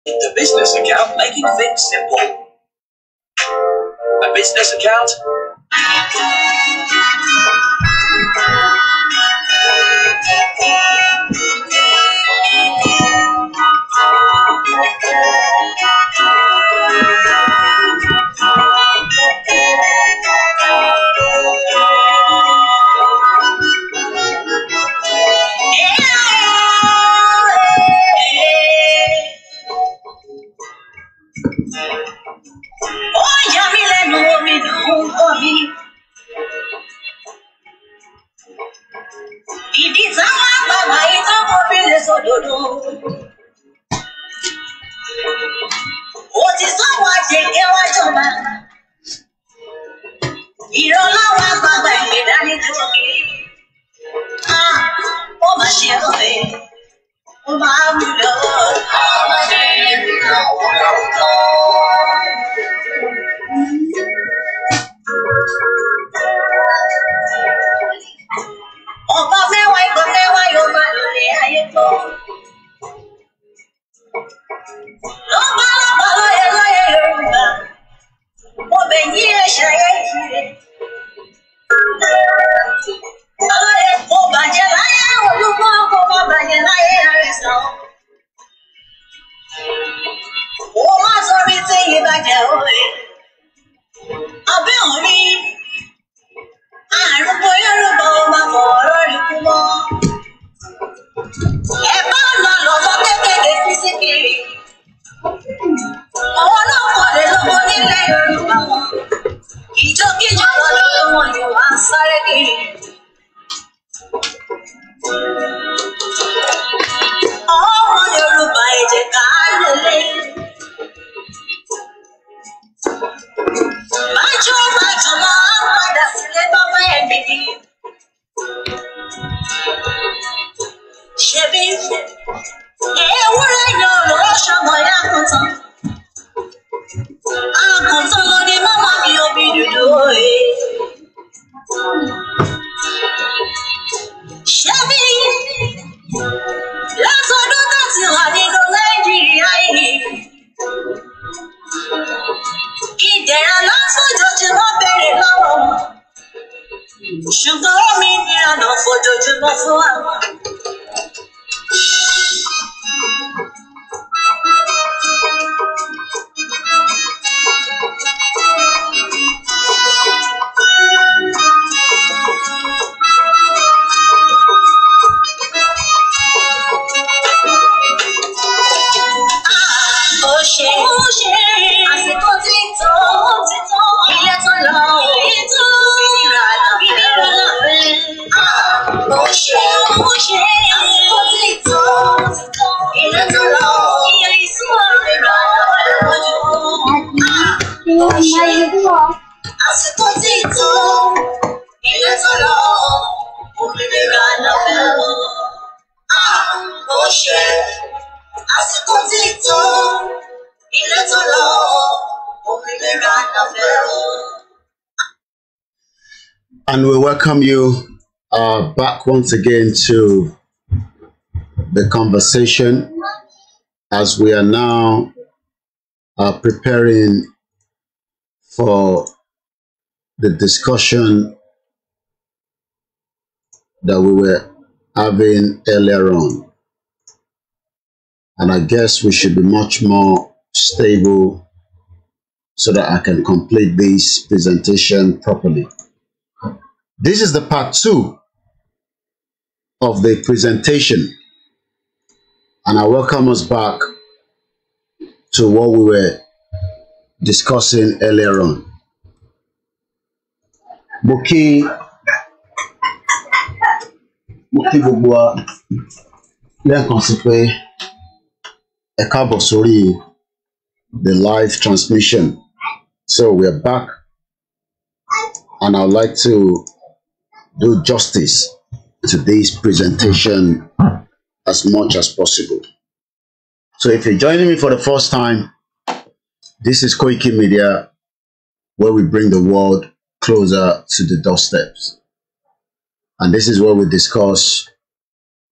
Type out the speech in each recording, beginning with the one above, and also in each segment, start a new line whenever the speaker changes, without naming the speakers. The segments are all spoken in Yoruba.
The business account, making things simple. A business account.
And we welcome you back once again to the conversation as we are now preparing for the discussion that we were having earlier on. And I guess we should be much more stable so that I can complete this presentation properly. This is the part 2 of the presentation, and I welcome us back to what we were discussing earlier on. Moki gbogbo lẹ́ẹ̀kan sí pé ẹ káàbọ̀ sórí the live transmission. So we are back, and I would like to do justice to this presentation as much as possible. So if you're joining me for the first time, this is Koiki Media, where we bring the world closer to the doorsteps. And this is where we discuss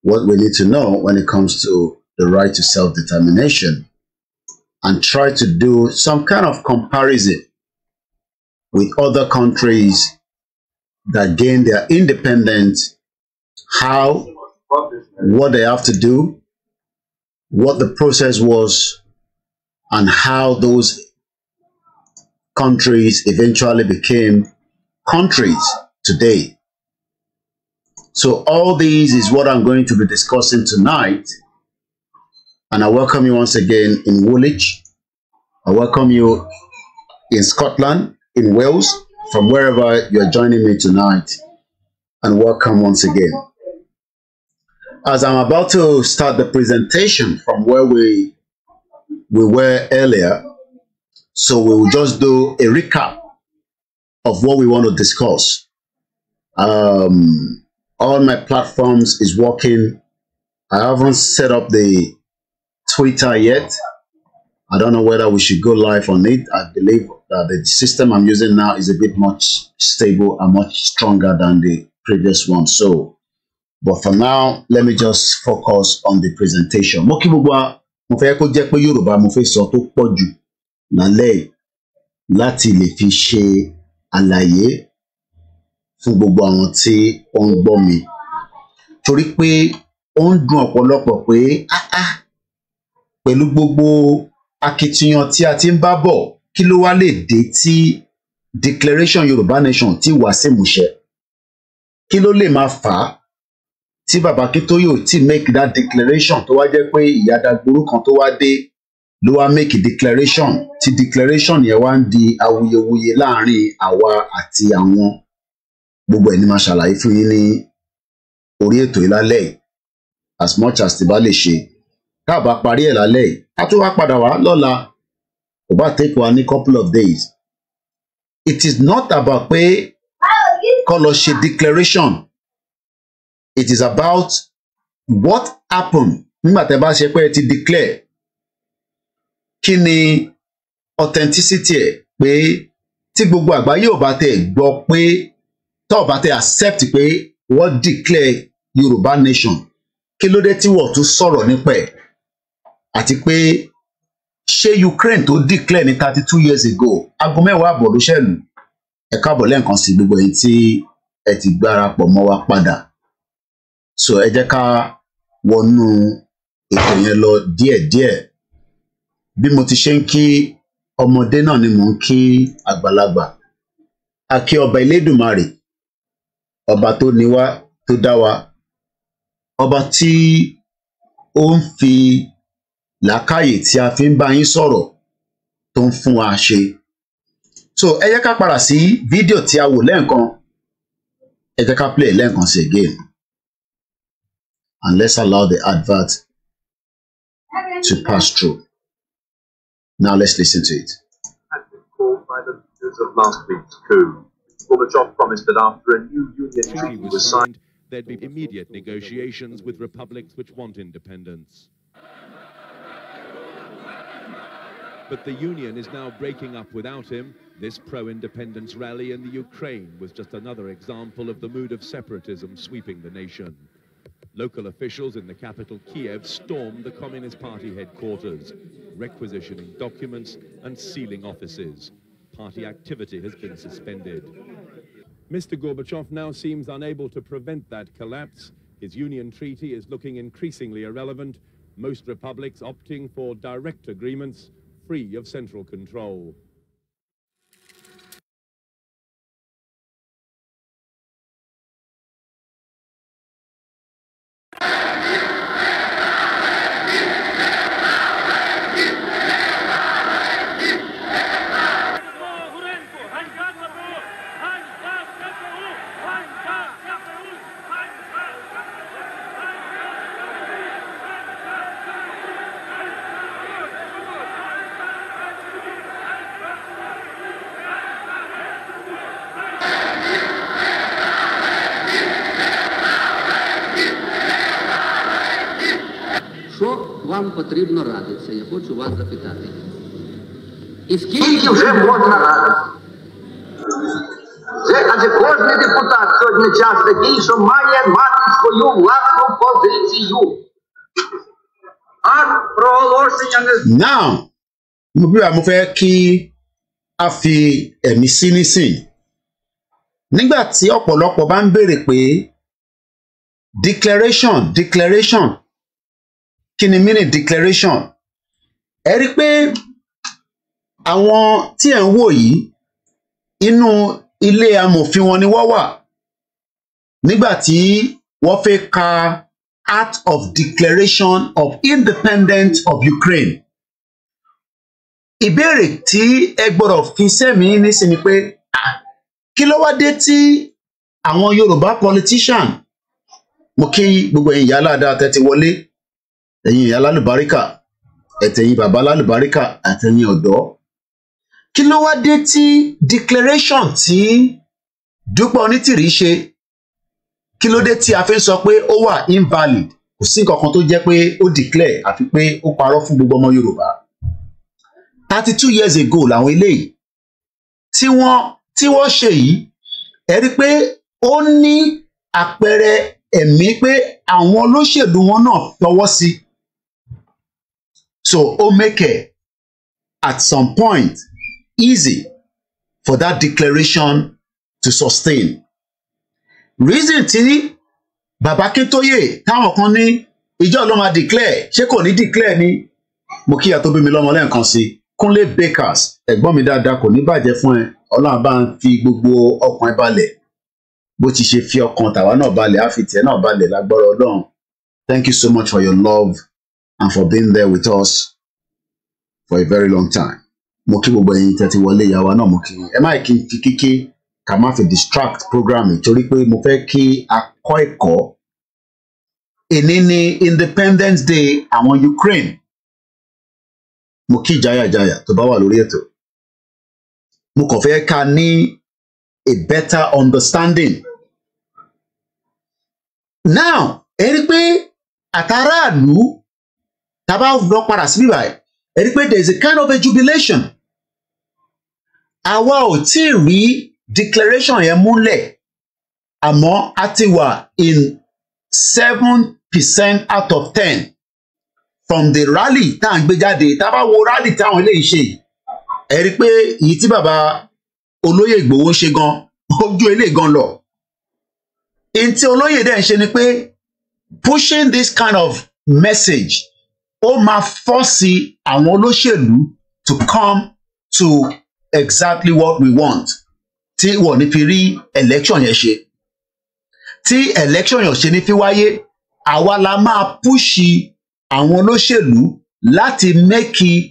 what we need to know when it comes to the right to self-determination and try to do some kind of comparison with other countries that gain their independence, what they have to do, what the process was, and how those countries eventually became countries today. So all these is what I'm going to be discussing tonight. And I welcome you once again in Woolwich. I welcome you in Scotland, in Wales, from wherever you're joining me tonight. And welcome once again. As I'm about to start the presentation from where we were earlier, so we will just do a recap of what we want to discuss. All my platforms is working. I haven't set up the Twitter yet. I don't know whether we should go live on it. I believe that the system I'm using now is a bit much stable and much stronger than the previous one. So, but for now, let me just focus on the presentation. Mo kí gbogbo wa, mo fẹ́ kó jẹ́ pé Yorùbá mo fẹ́ sọ tó pọ̀ jù lálẹ́ láti lè fi ṣe àlàyé fún gbogbo àwọn tí ó ń gbọ́ mi. Torí pé ó ń dùn ọ̀pọ̀lọpọ̀ pé pẹ̀lú gbogbo akitiyan tí a ti ń bá bọ̀, kí ló wá lè dé tí Declaration Yorùbá Nation tí wá sí ìmúṣẹ? Kí ló lè máa fà á tí Bàbá Akíntóyè ò tí make that declaration tó wá jẹ́ pé ìyá Dagboru kan tó wá dé ló wá make a declaration tí declaration yẹn wá ń di awuyewuye láàrin àwa àti àwọn. Gbogbo ẹ̀ ni máa ṣàlàyé fún yín ní orí ètò ìlálẹ́ as much as tí bá lè ṣe. Tá a bá parí ẹ̀ lálẹ́ a tún wá padà wá lọ́la, kò bá take wa ní couple of days. It is not about pé kó lọ ṣe declaration. It is about what happened nígbà tẹ́ bá ṣe pé ẹ ti declare. Kí ni authenticity ẹ̀ pé tí gbogbo àgbáyé ò bá tẹ̀ gbọ́ pé tó bá tẹ̀ accept pé wọ́n declare Yorùbá Nation, kí ló dé tí wọ́n tún sọ̀rọ̀ nípa ẹ̀? Àti pé ṣé Ukraine tó declare ní 32 years ago, aago 10 àbọ̀ ló ṣẹ̀lú. Ẹ káàbọ̀ lẹ́ẹ̀kan sí gbogbo ẹ̀yin tí ẹ ti gbárapọ̀ mọ́ wa padà. So ẹ jẹ́ ká wọnú ètò yẹn lọ díẹ̀díẹ̀. Bí mo ti ṣe ń kí ọmọdé náà ni mò ń kí àgbàlagbà. A kí ọba Elédùmarè, ọba tó ní wá, tó dá wa, ọba tí ó ń fi làákàyè tí a fi ń bá yín sọ̀rọ̀ tó ń fún wa ṣe. So ẹ jẹ́ ká padà sí fídíò tí a wò lẹ́ẹ̀kan. Ẹ jẹ́ ká play lẹ́ẹ̀kan sí again. And let's allow the advert to pass through. Now let's listen to it.
Had been called by the leaders of last week's coup. Gorbachev promised that after a new union treaty was signed,
there'd be immediate negotiations with republics which want independence. But the union is now breaking up without him. This pro-independence rally in the Ukraine was just another example of the mood of separatism sweeping the nation. Local officials in the capital, Kiev, stormed the Communist Party headquarters, requisitioning documents and sealing offices. Party activity has been suspended. Mr. Gorbachev now seems unable to prevent that collapse. His union treaty is looking increasingly irrelevant, most republics opting for direct agreements free of central control.
Вам потрібно радитися, я хочу вас запитати. І скільки вже можна радитися? Адже кожен депутат сьогодні час такий, що має мати свою власну позицію. А проголошення не...
Now, mo fẹ́ kí a fi ẹ̀mí sí nísìn nígbà tí ọ̀pọ̀lọpọ̀ bá ń béèrè pé declaration kí ni meaning declaration ẹ rí pé àwọn tí ẹ̀ ń wò yìí inú ilé amòfin wọn ni wọ́n wà nígbà tí wọ́n fẹ́ ka Act of Declaration of Independence of Ukraine. Ìbéèrè tí ẹ gbọ́dọ̀ fi sẹ́mi nísìnyí pé kí ló wá dé tí àwọn Yorùbá politician mo kí gbogbo ẹ̀yin ìyá aládàá tẹ́tí wọlé ẹ̀yin ìyá lálùbáríkà ẹ̀tẹ̀yin bàbá lálùbáríkà àtẹ̀yin ọ̀dọ́ kí ló wá dé tí declaration tí Dúpẹ́ Onítìrí ṣe kí ló dé tí a fi ń sọ pé ó wà invalid kò sí nǹkan kan tó jẹ́ pé ó declare àfi pé ó parọ́ fún gbogbo ọmọ Yorùbá 32 years ago làwọn eléyìí tí wọ́n ṣe yìí ẹ rí pé ó ní àpẹẹrẹ ẹ̀mí pé àwọn olóṣèlú wọn náà fọwọ́ sí so ó make it at some point easy for that declaration to sustain. Reason tí bàbá Akíntóyè táwọn kan ní ìjọ ló máa declare ṣé kò ní declare ni mo kíyà tó bí mi lọ́mọ lẹ́ẹ̀kan sí Kúnlé Bakers ẹ̀gbọ́n mi dáadáa kò ní bàjẹ́ fún ẹ Ọlọ́run bá ń fi gbogbo ọkàn ẹ balẹ̀ bó ti ṣe fi ọkàn tàwa náà balẹ̀ á fi tiẹ̀ náà balẹ̀ lágbára Ọlọ́run. Thank you so much for your love and for being there with us for a very long time. Mo kí gbogbo ẹ̀yin tẹ́tí wọlé ìyàwó náà mo kí ẹ má kí n fi kíké ká má fi distract program torí pé mo fẹ́ kí a kọ́ ẹ̀kọ́ èní ní Independence Day àwọn Ukraine mo kí jayajaya tó bá wà lórí ètò mo kàn fẹ́ ká ní a better understanding. Now ẹ rí pé àtàràlú tá bá lọ padà sí bíbá ẹ rí pé there is a kind of a jubilation àwa ò tí ì rí declaration yẹn múlẹ̀ àmọ́ a ti wà in 7% out of 10 from the rally tá à ń gbé jáde tá a bá wo rally táwọn eléyìí ṣe ẹ rí i pé èyí tí bàbá olóyè Ìgbòho ṣe gan ojú eléyìí gan lọ èyí tí olóyè dẹ̀ ń ṣe ni pé pushing this kind of message ó máa fọ́ọ̀sì àwọn olóṣèlú to come to exactly what we want tí wọ́n ní fi rí election yẹn ṣe tí election yẹn ṣe ní fi wáyé àwa la máa púṣì àwọn olóṣèlú láti make it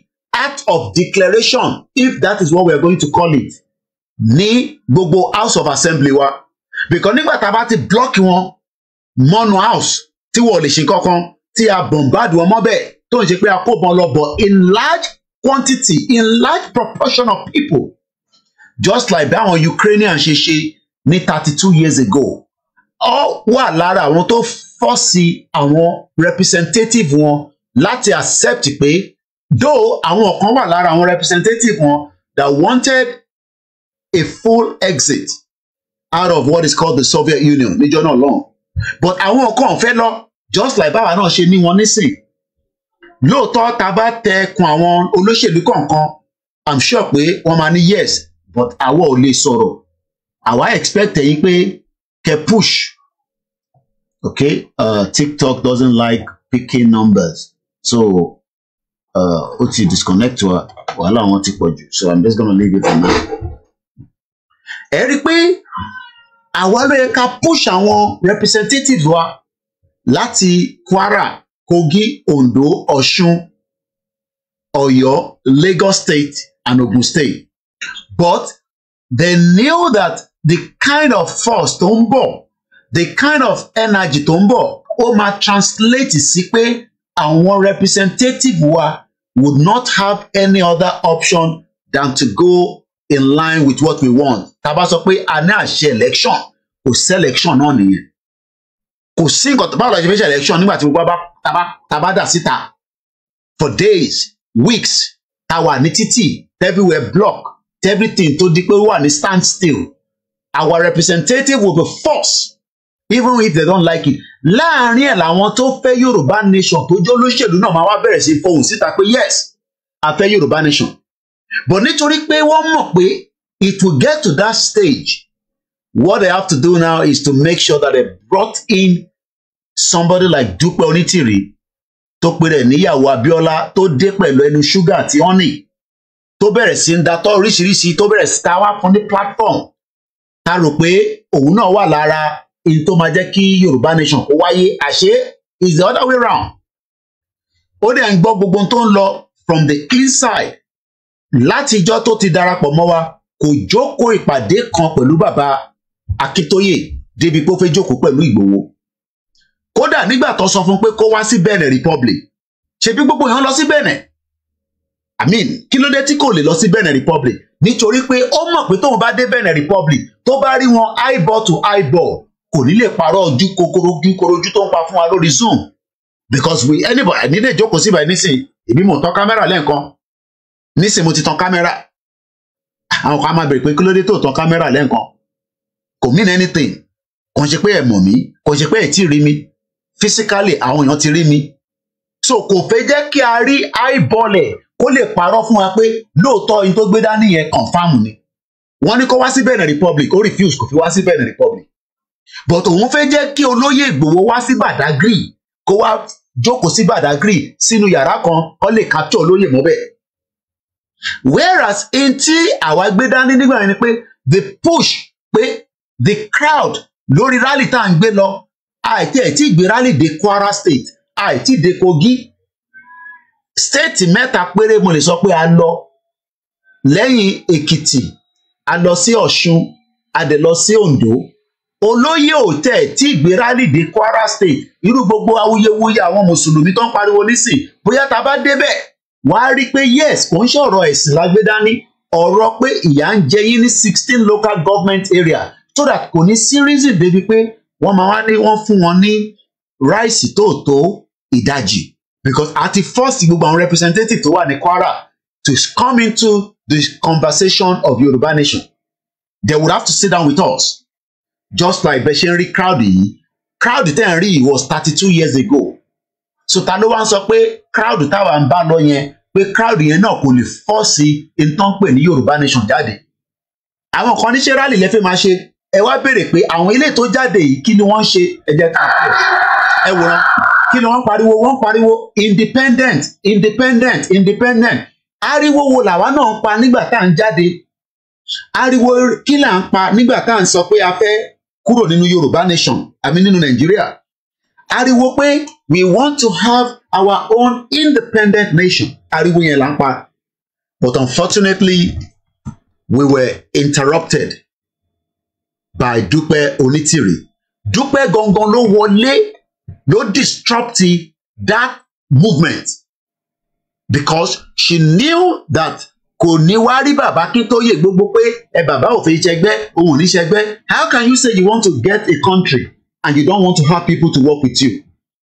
act of declaration if that is what we are going to call it ní gbogbo House of Assembly wa because nígbà tá a bá ti block wọn mọ́nu house tí wọ́n lè ṣe kankan tí a bombard wọn mọ́bẹ̀ tó ń ṣe pé a kó bọn lọ bọ̀ in large quantity in large proportion of people just like bí àwọn Ukrainian ṣe ṣe ní 32 years ago ó wà lára àwọn tó fọ́ọ̀sì àwọn representative wọn láti accept pé though àwọn kan wà lára àwọn representative wọn that wanted a full exit out of what is called the Soviet Union níjọ́ náà lọ́hùn but àwọn kan fẹ́ lọ just like báwa náà ṣe ní wọn nísìn lóòótọ́ tá a bá tẹkùn àwọn olóṣèlú kọ̀ọ̀kan I'm sure pé wọ́n máa ní yes but àwa ò lè sọ̀rọ̀ àwa expect ẹ̀yin pé kẹ́ push okay TikTok doesn't like picking numbers so ó ti disconnect wa wàhálà wọn ti pọ̀ jù so I'm just gonna leave it for now. ẹ rí i pé àwa ló yẹ ká push àwọn representatives wa láti Kwara Kogi Ondo Ọ̀ṣun Ọ̀yọ́ Lagos State and Ogun State but they knew that the kind of force tó ń bọ̀ the kind of energy tó ń bọ̀ ó máa translate sí pé àwọn representative wa would not have any other option than to go in line with what we want. Tá bá sọ pé a ní àṣẹ election kò sí election náà nìyẹn kò sí nǹkan tó bá lọ ṣe fẹ́ ṣe election nígbà tí gbogbo tá bá dà síta for days weeks tá wà ní títì everywhere block everything tó di pé ó wà ní stand still our representative will be forced even if they don't like it láàrin ẹ̀ làwọn tó fẹ́ Yorùbá nation tó jẹ́ olóṣèlú náà máa wá bẹ̀rẹ̀ sí fohùn síta pé yes a fẹ́ Yorùbá nation. But nítorí pé wọ́n mọ̀ pé it will get to that stage, what they have to do now is to make sure that they brought in somebody like Dúpẹ́ Onítìrí tó pe rẹ̀ níyàwó Abíọ́lá tó dé pẹ̀lú ẹnu ṣúgà àti honey tó bẹ̀rẹ̀ sí ń datọ́ oríṣiríṣi tó bẹ̀rẹ̀ sí ta wá fún ní platform ta rò pé òun náà wà lára in tó máa jẹ́ kí Yorùbá nation kó wáyé àṣé is the other way round. Ó dẹ̀ ń gbọ́ gbogbo tó ń lọ from the inside. Látijọ́ tó ti darapọ̀ mọ́ wa kò jókòó ìpàdé kan pẹ̀lú bàbá Akíntóyè débi pé ó fẹ́ jókòó pẹ̀lú Ìgbòho. Kódà nígbà tó sọ fún pé kó wá sí Benin Republic ṣebí gbogbo èèyàn lọ sí Benin. I mean kí ló dé tí kò lè lọ sí Benin Republic nítorí pé ó mọ̀ pé tóun bá dé Benin Republic tó bá rí wọn eyeball to eyeball kò ní lè parọ́ ojú kòkòrò tó ń pa fún wa lórí Zoom because we anybody nílé ìjókòó síbẹ̀ nísìnyí èmi mò ń tan kámẹ́rà lẹ́ẹ̀kan nísìnyí mo ti tan kámẹ́rà àwọn kan máa bèrè pé kí ló dé tó tan kámẹ́rà lẹ́ẹ̀kan kò mean anything kò ń ṣe pé ẹ mọ̀ mí kò ń ṣe pé ẹ tí rí mi physically àwọn èèyàn ti rí mi so kò fẹ́ jẹ́ kí a rí eyeball ẹ̀ kó lè parọ́ fún wa pé lóòótọ́ in tó gbé dání yẹn confam ni wọ́n ní kó wá sí Benin Republic ó refuse kò fi wá sí Benin Republic but òun fẹ́ jẹ́ kí olóyè Ìgbòho wá sí Badagry kó wá jókòó sí Badagry sínú yàrá kan kó lè capture olóyè mọ́bẹ̀ whereas in tí àwa gbé dání nígbà yẹn ni pé the push pé the crowd lórí rally tá à ń gbé lọ àìtí ẹ̀ tí ìgbé rally dé Kwara State àìtí dé Kogi state mẹ́ta péré mo lè sọ pé a lọ lẹ́yìn Èkìtì a lọ sí Ọ̀ṣun a dẹ̀ lọ sí Oǹdó olóyè òtẹ́ tí ìgbé rally dé Kwara State irú gbogbo awuyewuye àwọn mùsùlùmí tó ń pariwo nísìn bóyá tá a bá débẹ̀ wọ́n á rí i pé yes kò ń ṣọ̀rọ̀ ẹ̀sìn lágbé dání ọ̀rọ̀ pé ìyà ń jẹ yín ní 16 local government area so that kò ní sí reason débi pé wọ́n máa wá ní wọ́n fún wọn ní ráìsì tó ìdajì because àti first gbogbo àwọn representative tó wà ní Kwara to come into the conversation of Yorùbá nation they would have to sit down with us just like bẹ́ẹ̀ ṣe ń rí crowd yìí crowd tẹ́ ń rí yìí was 32 years ago so ta ló wá ń sọ pé crowd táwa ń bá lọ yẹn pé crowd yẹn náà kò lè fọ́ọ̀sì ìtàn pè ní Yorùbá nation jáde àwọn kan ní ṣe rally lẹ́fẹ̀ẹ́ máa ṣe ẹ wá béèrè pé àwọn ilé tó jáde yìí kí ni wọ́n ń ṣe ẹ jẹ́ ká ẹ wòran kí ni wọ́n pariwo independent independent independent ariwo wo làwa náà ń pa nígbà tá à ń jáde ariwo kí là ń pa nígbà tá à ń sọ pé a fẹ́ kúrò nínú Yorùbá nation àmì nínú Nàìjíríà ariwo pé we want to have our own independent nation ariwo yẹn là ń pa but unfortunately we were interrupted by Dúpẹ́ Onítìrí Dúpẹ́ gangan ló wọlé ló disrupt that movement because she knew that kò ní wá rí bàbá Akíntóyè gbogbo pé ẹ bàbá ò fẹ́ ṣẹgbẹ́ òun ò ní ṣẹgbẹ́ how can you say you want to get a country and you don't want to have people to work with you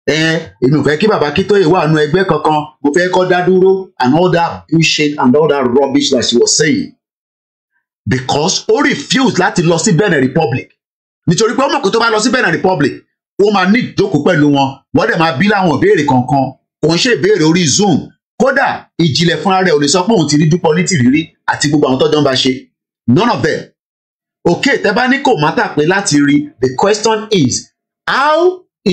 èmi ò fẹ́ kí bàbá Akíntóyè wà nínú ẹgbẹ́ kankan mo fẹ́ kó dá dúró and all that bullshit and all that rubbish that she was saying because ó refuse láti lọ sí Benin Republic nítorí pé ó mọ̀ pé tó bá lọ sí Benin Republic ó máa ní ìjókòó pẹ̀lú wọn wọ́n dẹ̀ máa bí láwọn ìbéèrè kankan kò ń ṣe ìbéèrè orí Zoom kódà ìjìnlẹ̀ fúnra rẹ̀ ò lè sọ pé òun ti rí Dúpẹ́ Onítìrí rí àti gbogbo àwọn tọ́jọ́ ń bá ṣe none of them okay tẹ́ bá ní kò mátà pé láti rí the question is how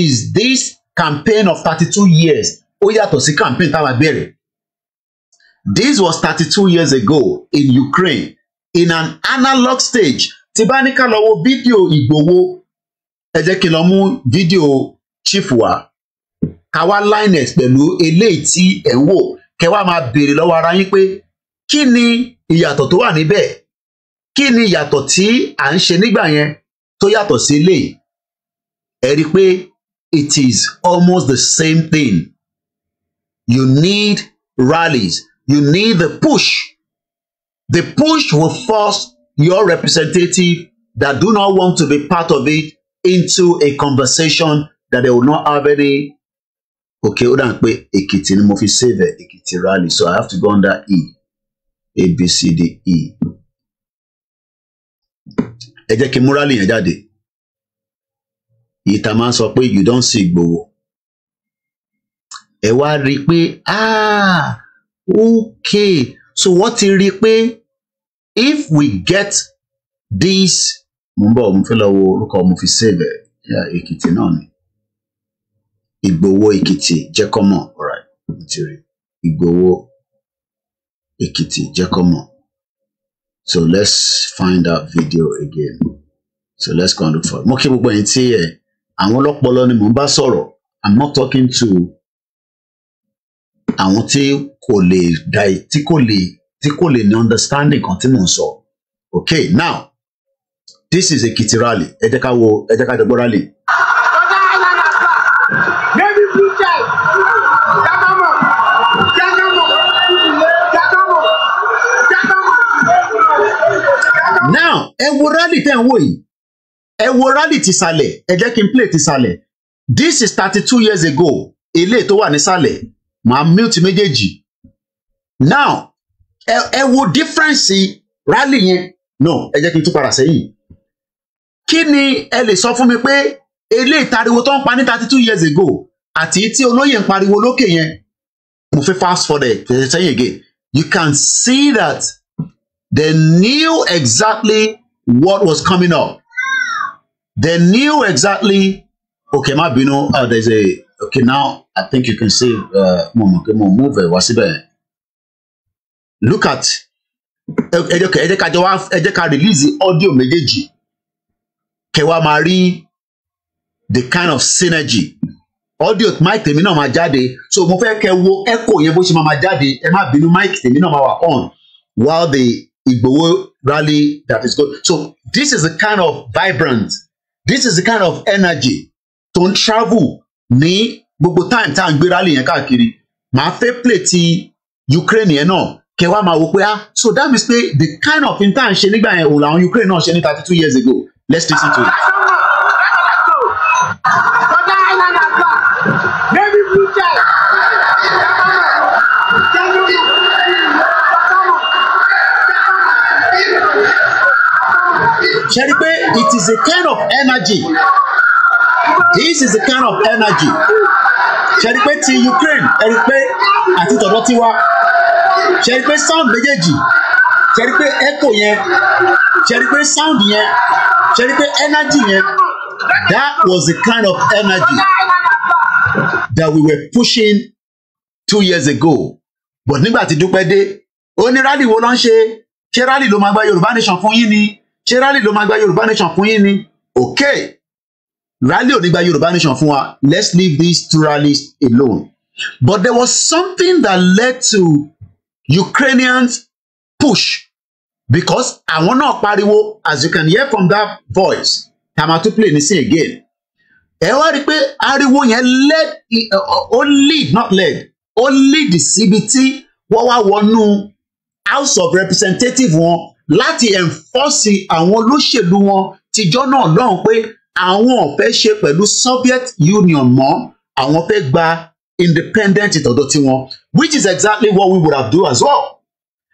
is this campaign of 32 years ó yàtọ̀ sí campaign táwa bẹ̀rẹ̀ this was 32 years ago in Ukraine in an analog stage tí bá ní ká lọ wo fídíò Ìgbòho ẹ jẹ́ kí n lọ mú fídíò chief wa ká wá linus pẹ̀lú eléyìí tí ẹ̀ ń wò kẹ́ wá máa béèrè lọ́wọ́ ara yín pé kí ni ìyàtọ̀ tó wà níbẹ̀ kí ni ìyàtọ̀ tí à ń ṣe nígbà yẹn tó yàtọ̀ sí eléyìí ẹ rí i pé it is almost the same thing you need rallies you need the push will force your representative that do not want to be part of it into a conversation that they will not have any. Okay, ó dà ń pé Èkìtì ni mo fi save Èkìtì rally, so I have to go under E. A, B, C, D, E. Ẹ jẹ́ kí n mú rally yẹn jáde. Ìta máa ń sọ pé you don't see Ìgbòho. Ẹ wá rí i pé Okay, so what you rí if we get this mo fẹ́ lọ wo orúkọ mo fi save Èkìtì náà ni Ìgbòho Èkìtì jẹ́ kó mọ̀, all right, Ìgbòho Èkìtì jẹ́ kó mọ̀. So let's find that video again. So let's go and look for it. Mo kí gbogbo ẹ̀yin tí àwọn ọlọ́pọlọ ni mo ń bá sọ̀rọ̀. I'm not talking to àwọn tí kò lè ní understanding kan tí mo ń sọ. Okay, now this is Ekiti rally. Ẹ jẹ́ ká jọ rally. Now, ẹ wo rally tẹ́ ń wò yìí. Ẹ wo rally tìsàlẹ̀. Ẹ jẹ́ kí n play tìsàlẹ̀. This is 32 years ago. Ilé tó wà nísàlẹ̀. Màá mute méjèèjì. Now, ẹ wo difference rally yẹn. No, ẹ jẹ́ kí n tún padà sẹ́yìn. Kí ni ẹ lè sọ fún mi pé ilé ìtariwo tó ń pa ní 32 years ago àti tí olóyè ń pariwo lókè yẹn? Mo fẹ́ fast forward sẹ́yìn again. You can see that they knew exactly what was coming up. They knew exactly. Okay, má bínú. There's a. Okay, now I think you can see. Mo move it. What's it? Look at. Ẹ jẹ́ ká release the audio méjèèjì. Kẹ́ wá máa rí the kind of synergy. Audio mic tèmi náà máa jáde. So mo fẹ́ kẹ́ wo echo yẹn bó ṣe máa jáde. Ẹ má bínú, mic tèmi náà máa wà on while the Igboho rally that is going. So this is the kind of vibrant, this is the kind of energy to travel ní gbogbo time tá à ń gbé rally yẹn káàkiri. Màá fẹ́ play ti Ukraine yẹn náà. Kẹ́ wá máa wò pé so that means pé the kind of thing tá à ń ṣe nígbà yẹn òun làwọn Ukraine náà ṣe ní 32 years ago. Let's listen to it. Ṣẹ́rí it is a kind of energy. This is a kind of energy. Ṣẹ́rí pé ti Ukraine, ẹ̀rí pé àti tọ̀dọ̀ tiwa. Ṣẹ́rí pé sound méjèèjì. Ṣẹ́rí pé echo yẹn. Ṣẹ́rí pé sound yẹn. Ṣẹ́rí pé energy yẹn. That was the kind of energy that we were pushing 2 years ago. But nígbà tí Dúpẹ́ dé, ó ní rally wo ló ń ṣe? Ṣé rally ló máa gba Yorùbá nation fún yín ni? Ṣé rally ló máa gba Yorùbá nation fún yín ni? Okay, rally ò ní gba Yorùbá nation fún wa. Let's leave these two rallies alone. But there was something that led to Ukrainians push because àwọn náà pariwo, as you can hear from that voice. Tàmá tún play nísìn again. Ẹ wá rí pé ariwo yẹn ó lead síbi tí wọ́n wá wọnú House of Representatives wọn láti enforce àwọn olóṣèlú wọn tíjọ́ náà lọ́hùn pé àwọn ò fẹ́ ṣe pẹ̀lú Soviet Union mọ́, àwọn fẹ́ gba independent ìtọ̀dọ̀ tiwọn, which is exactly what we would have do as well.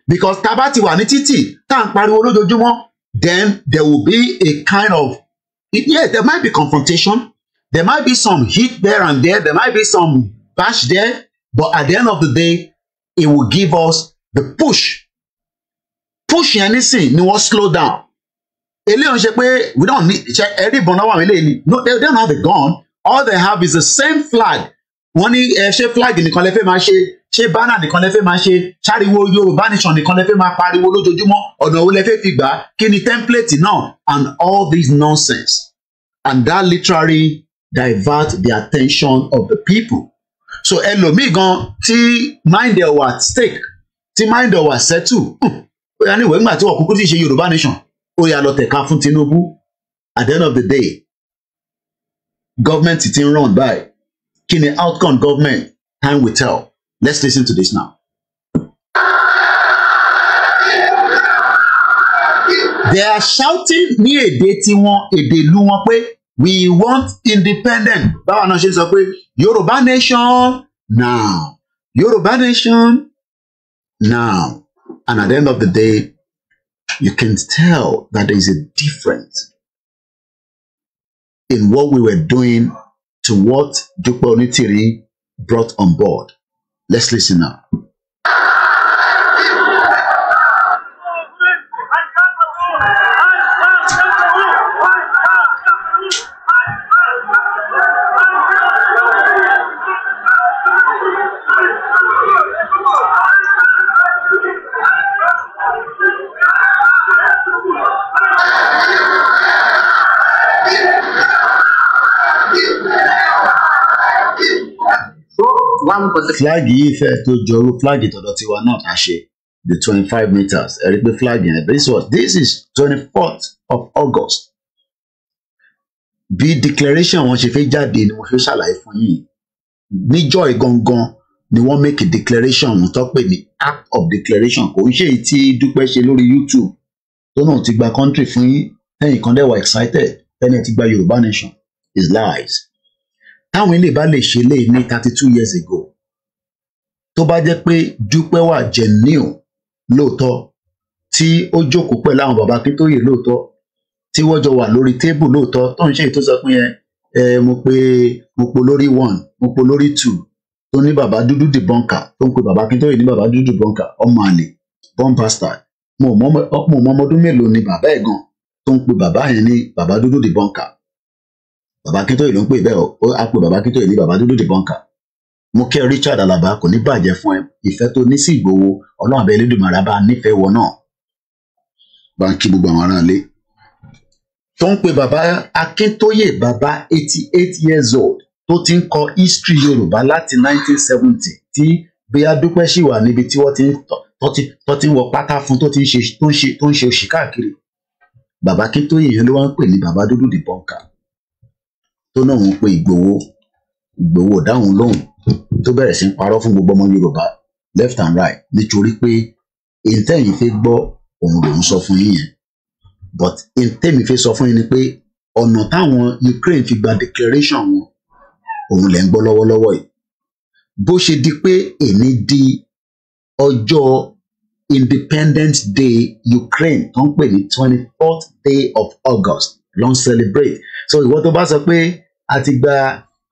Because tá bá ti wà ní títì tá à ń pariwo lójoojúmọ́, then there will be a kind of, yeah, there might be confrontation, there might be some heat there and there might be some bash there, but at the end of the day, it will give us the push. Push yẹn nísìn ni wọ́n slow down. Eléyìí ṣe pé we don't need ẹ̀rí ìbọn náà wà wọ́n eléyìí ni. No, they don't have a gun. All they have is the same flag. Wọ́n ní ṣé flag nìkan lẹ fẹ́ máa ṣe, ṣé banner nìkan lẹ fẹ́ máa ṣe, ṣáriwo Yorùbá nation nìkan lẹ fẹ́ máa pariwo lójoojúmọ́, ọ̀nà wo lẹ fẹ́ fi gbà, kí ni template náà, and all this nonsense. And that literally divert the attention of the people. So ẹlòmíì gan tí mind ẹ̀ wà at stake, tí mind ẹ̀ wà settle. Anyway, nígbà tí wọ́n kúkú ti ṣe Yorùbá nation, ó yá lọ tẹ̀ka fún Tinubu. At the end of the day, government ti ń run by. Kí ni outcome government? Time will tell. Let's listen to this now. They are shouting ní èdè tiwọn, èdè ìlú wọn pé we want independent. Báwa náà ṣe sọ pé Yorùbá nation now. Yorùbá nation now. And at the end of the day, you can tell that there is a difference in what we were doing to what Dupe Onitiri brought on board. Let's listen now. flag yìí fẹ́ tó jọrú flag tọ̀dọ̀ tiwa náà tá a ṣe the 25 meters ẹ rí pé flag yẹn this is 24th of August bí declaration wọn ṣe fẹ́ jáde ni mo fẹ́ ṣàlàyé fún yín níjọ́ ìgangan ni wọ́n make a declaration wọn tó pè ní act of declaration kò ń ṣe èyí tí Dúpẹ́ ṣe lórí YouTube tó náà ti gba country fún yín ẹ̀yin kan dẹ̀ wà excited ẹni ti gba Yorùbá nation is lies táwọn ilé bá lè ṣe lé ní 32 years ago tó bá jẹ́ pé Dúpẹ́ wà genuine lóòótọ́ tí ó jókòó pẹ̀lú àwọn bàbá Akíntóyè lóòótọ́ tí wọ́n jọ wà lórí tébù lóòótọ́ tó ń ṣe èyí tó sọ pé mo po lórí 1 mo po lórí 2 tó ní bàbá dúdú debunker tó ń pe bàbá Akíntóyè ní bàbá dúdú debunker ọmọ àlè born bastard mo mọ ọmọdún mélòó ni bàbá ẹ̀ gan tó ń pe bàbá yẹn ní bàbá dúdú debunker bàbá Akíntóyè ló ń pè bẹ́ẹ̀ ó á pe bàbá Akíntóyè ní bàbá dúdú debunker mo kẹ́ Richard Alaba kò ní bàjẹ́ fún ẹ ìfẹ́ tó ní sí Ìgbòho Ọlọ́run abẹ́ Elédùmarè bá nífẹ̀ẹ́ wọ náà bá ń kí gbogbo àwọn aráalé tó ń pe bàbá Akíntóyè bàbá 88 years old tó ti ń kọ history Yorùbá láti 1970 tí bóyá Dúpẹ́ sì wà níbi tí wọ́n ti ń wọ pátá fún tó ń ṣe òṣì káàkiri bàbá Akíntóyè yẹn ló wá ń pè ní bàbá dúdú debunker tó náà ń pe Ìgbòho dáhùn lóhùn tó bẹ̀rẹ̀ sí ń parọ́ fún gbogbo ọmọ Yorùbá left and right nítorí pé ìtẹ́yìn fẹ́ gbọ́ òun lòún sọ fún yín yẹn but ìtẹ́mi fẹ́ sọ fún yín ni pé ọ̀nà táwọn Ukraine fi gba declaration wọn òun lẹ̀ ń gbọ́ lọ́wọ́lọ́wọ́ yìí bó ṣe di pé èní di ọjọ́ Independence Day Ukraine tó ń pè ní 24th day of August ló ń celebrate so ìwọ tó bá sọ pé a ti gba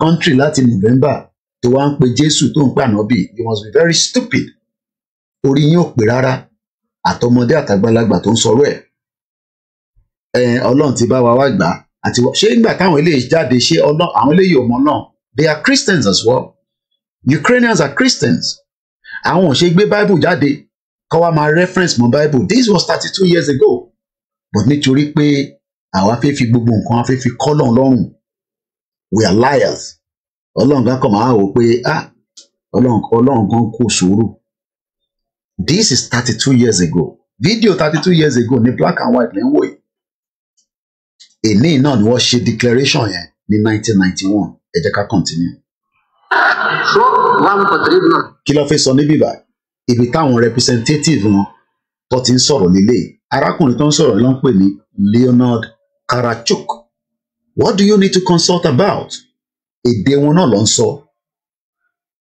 country láti November tó wá ń pe Jésù tó ń pè ànábì you must be very stupid orí yín ò pé rárá àtọmọdé àtàgbàlagbà tó ń sọ̀rọ̀ ẹ̀ Ọlọ́run ti bá wa wá gbà àti ṣé ìgbà táwọn eléyìí jáde ṣé àwọn eléyìí ò mọ náà they are Christians as well Ukrainians are Christians àwọn ò ṣe gbé Bible jáde kọ́ wa máa reference mọ́ Bible this was 32 years ago but nítorí pé àwa fẹ́ fi gbogbo nǹkan wa fẹ́ fi kọ́ lọ́run lọ́rùn we are liars Ọlọ́run kan kọ̀ máa wò pé Ọlọ́run kan kò sùúrù this is 32 years ago video 32 years ago ní black and white lẹ́ ń wò yìí èní náà ni wọ́n ṣe declaration yẹn ní 1991 ẹ jẹ́ ká continue. kí ló fẹ́ sọ níbí báyìí ibi táwọn representative wọn tó ti ń sọ̀rọ̀ nílé arákùnrin tó ń sọ̀rọ̀ ló ń pè ní Leonard Karachuk what do you need to consult about èdè wọn náà ló ń sọ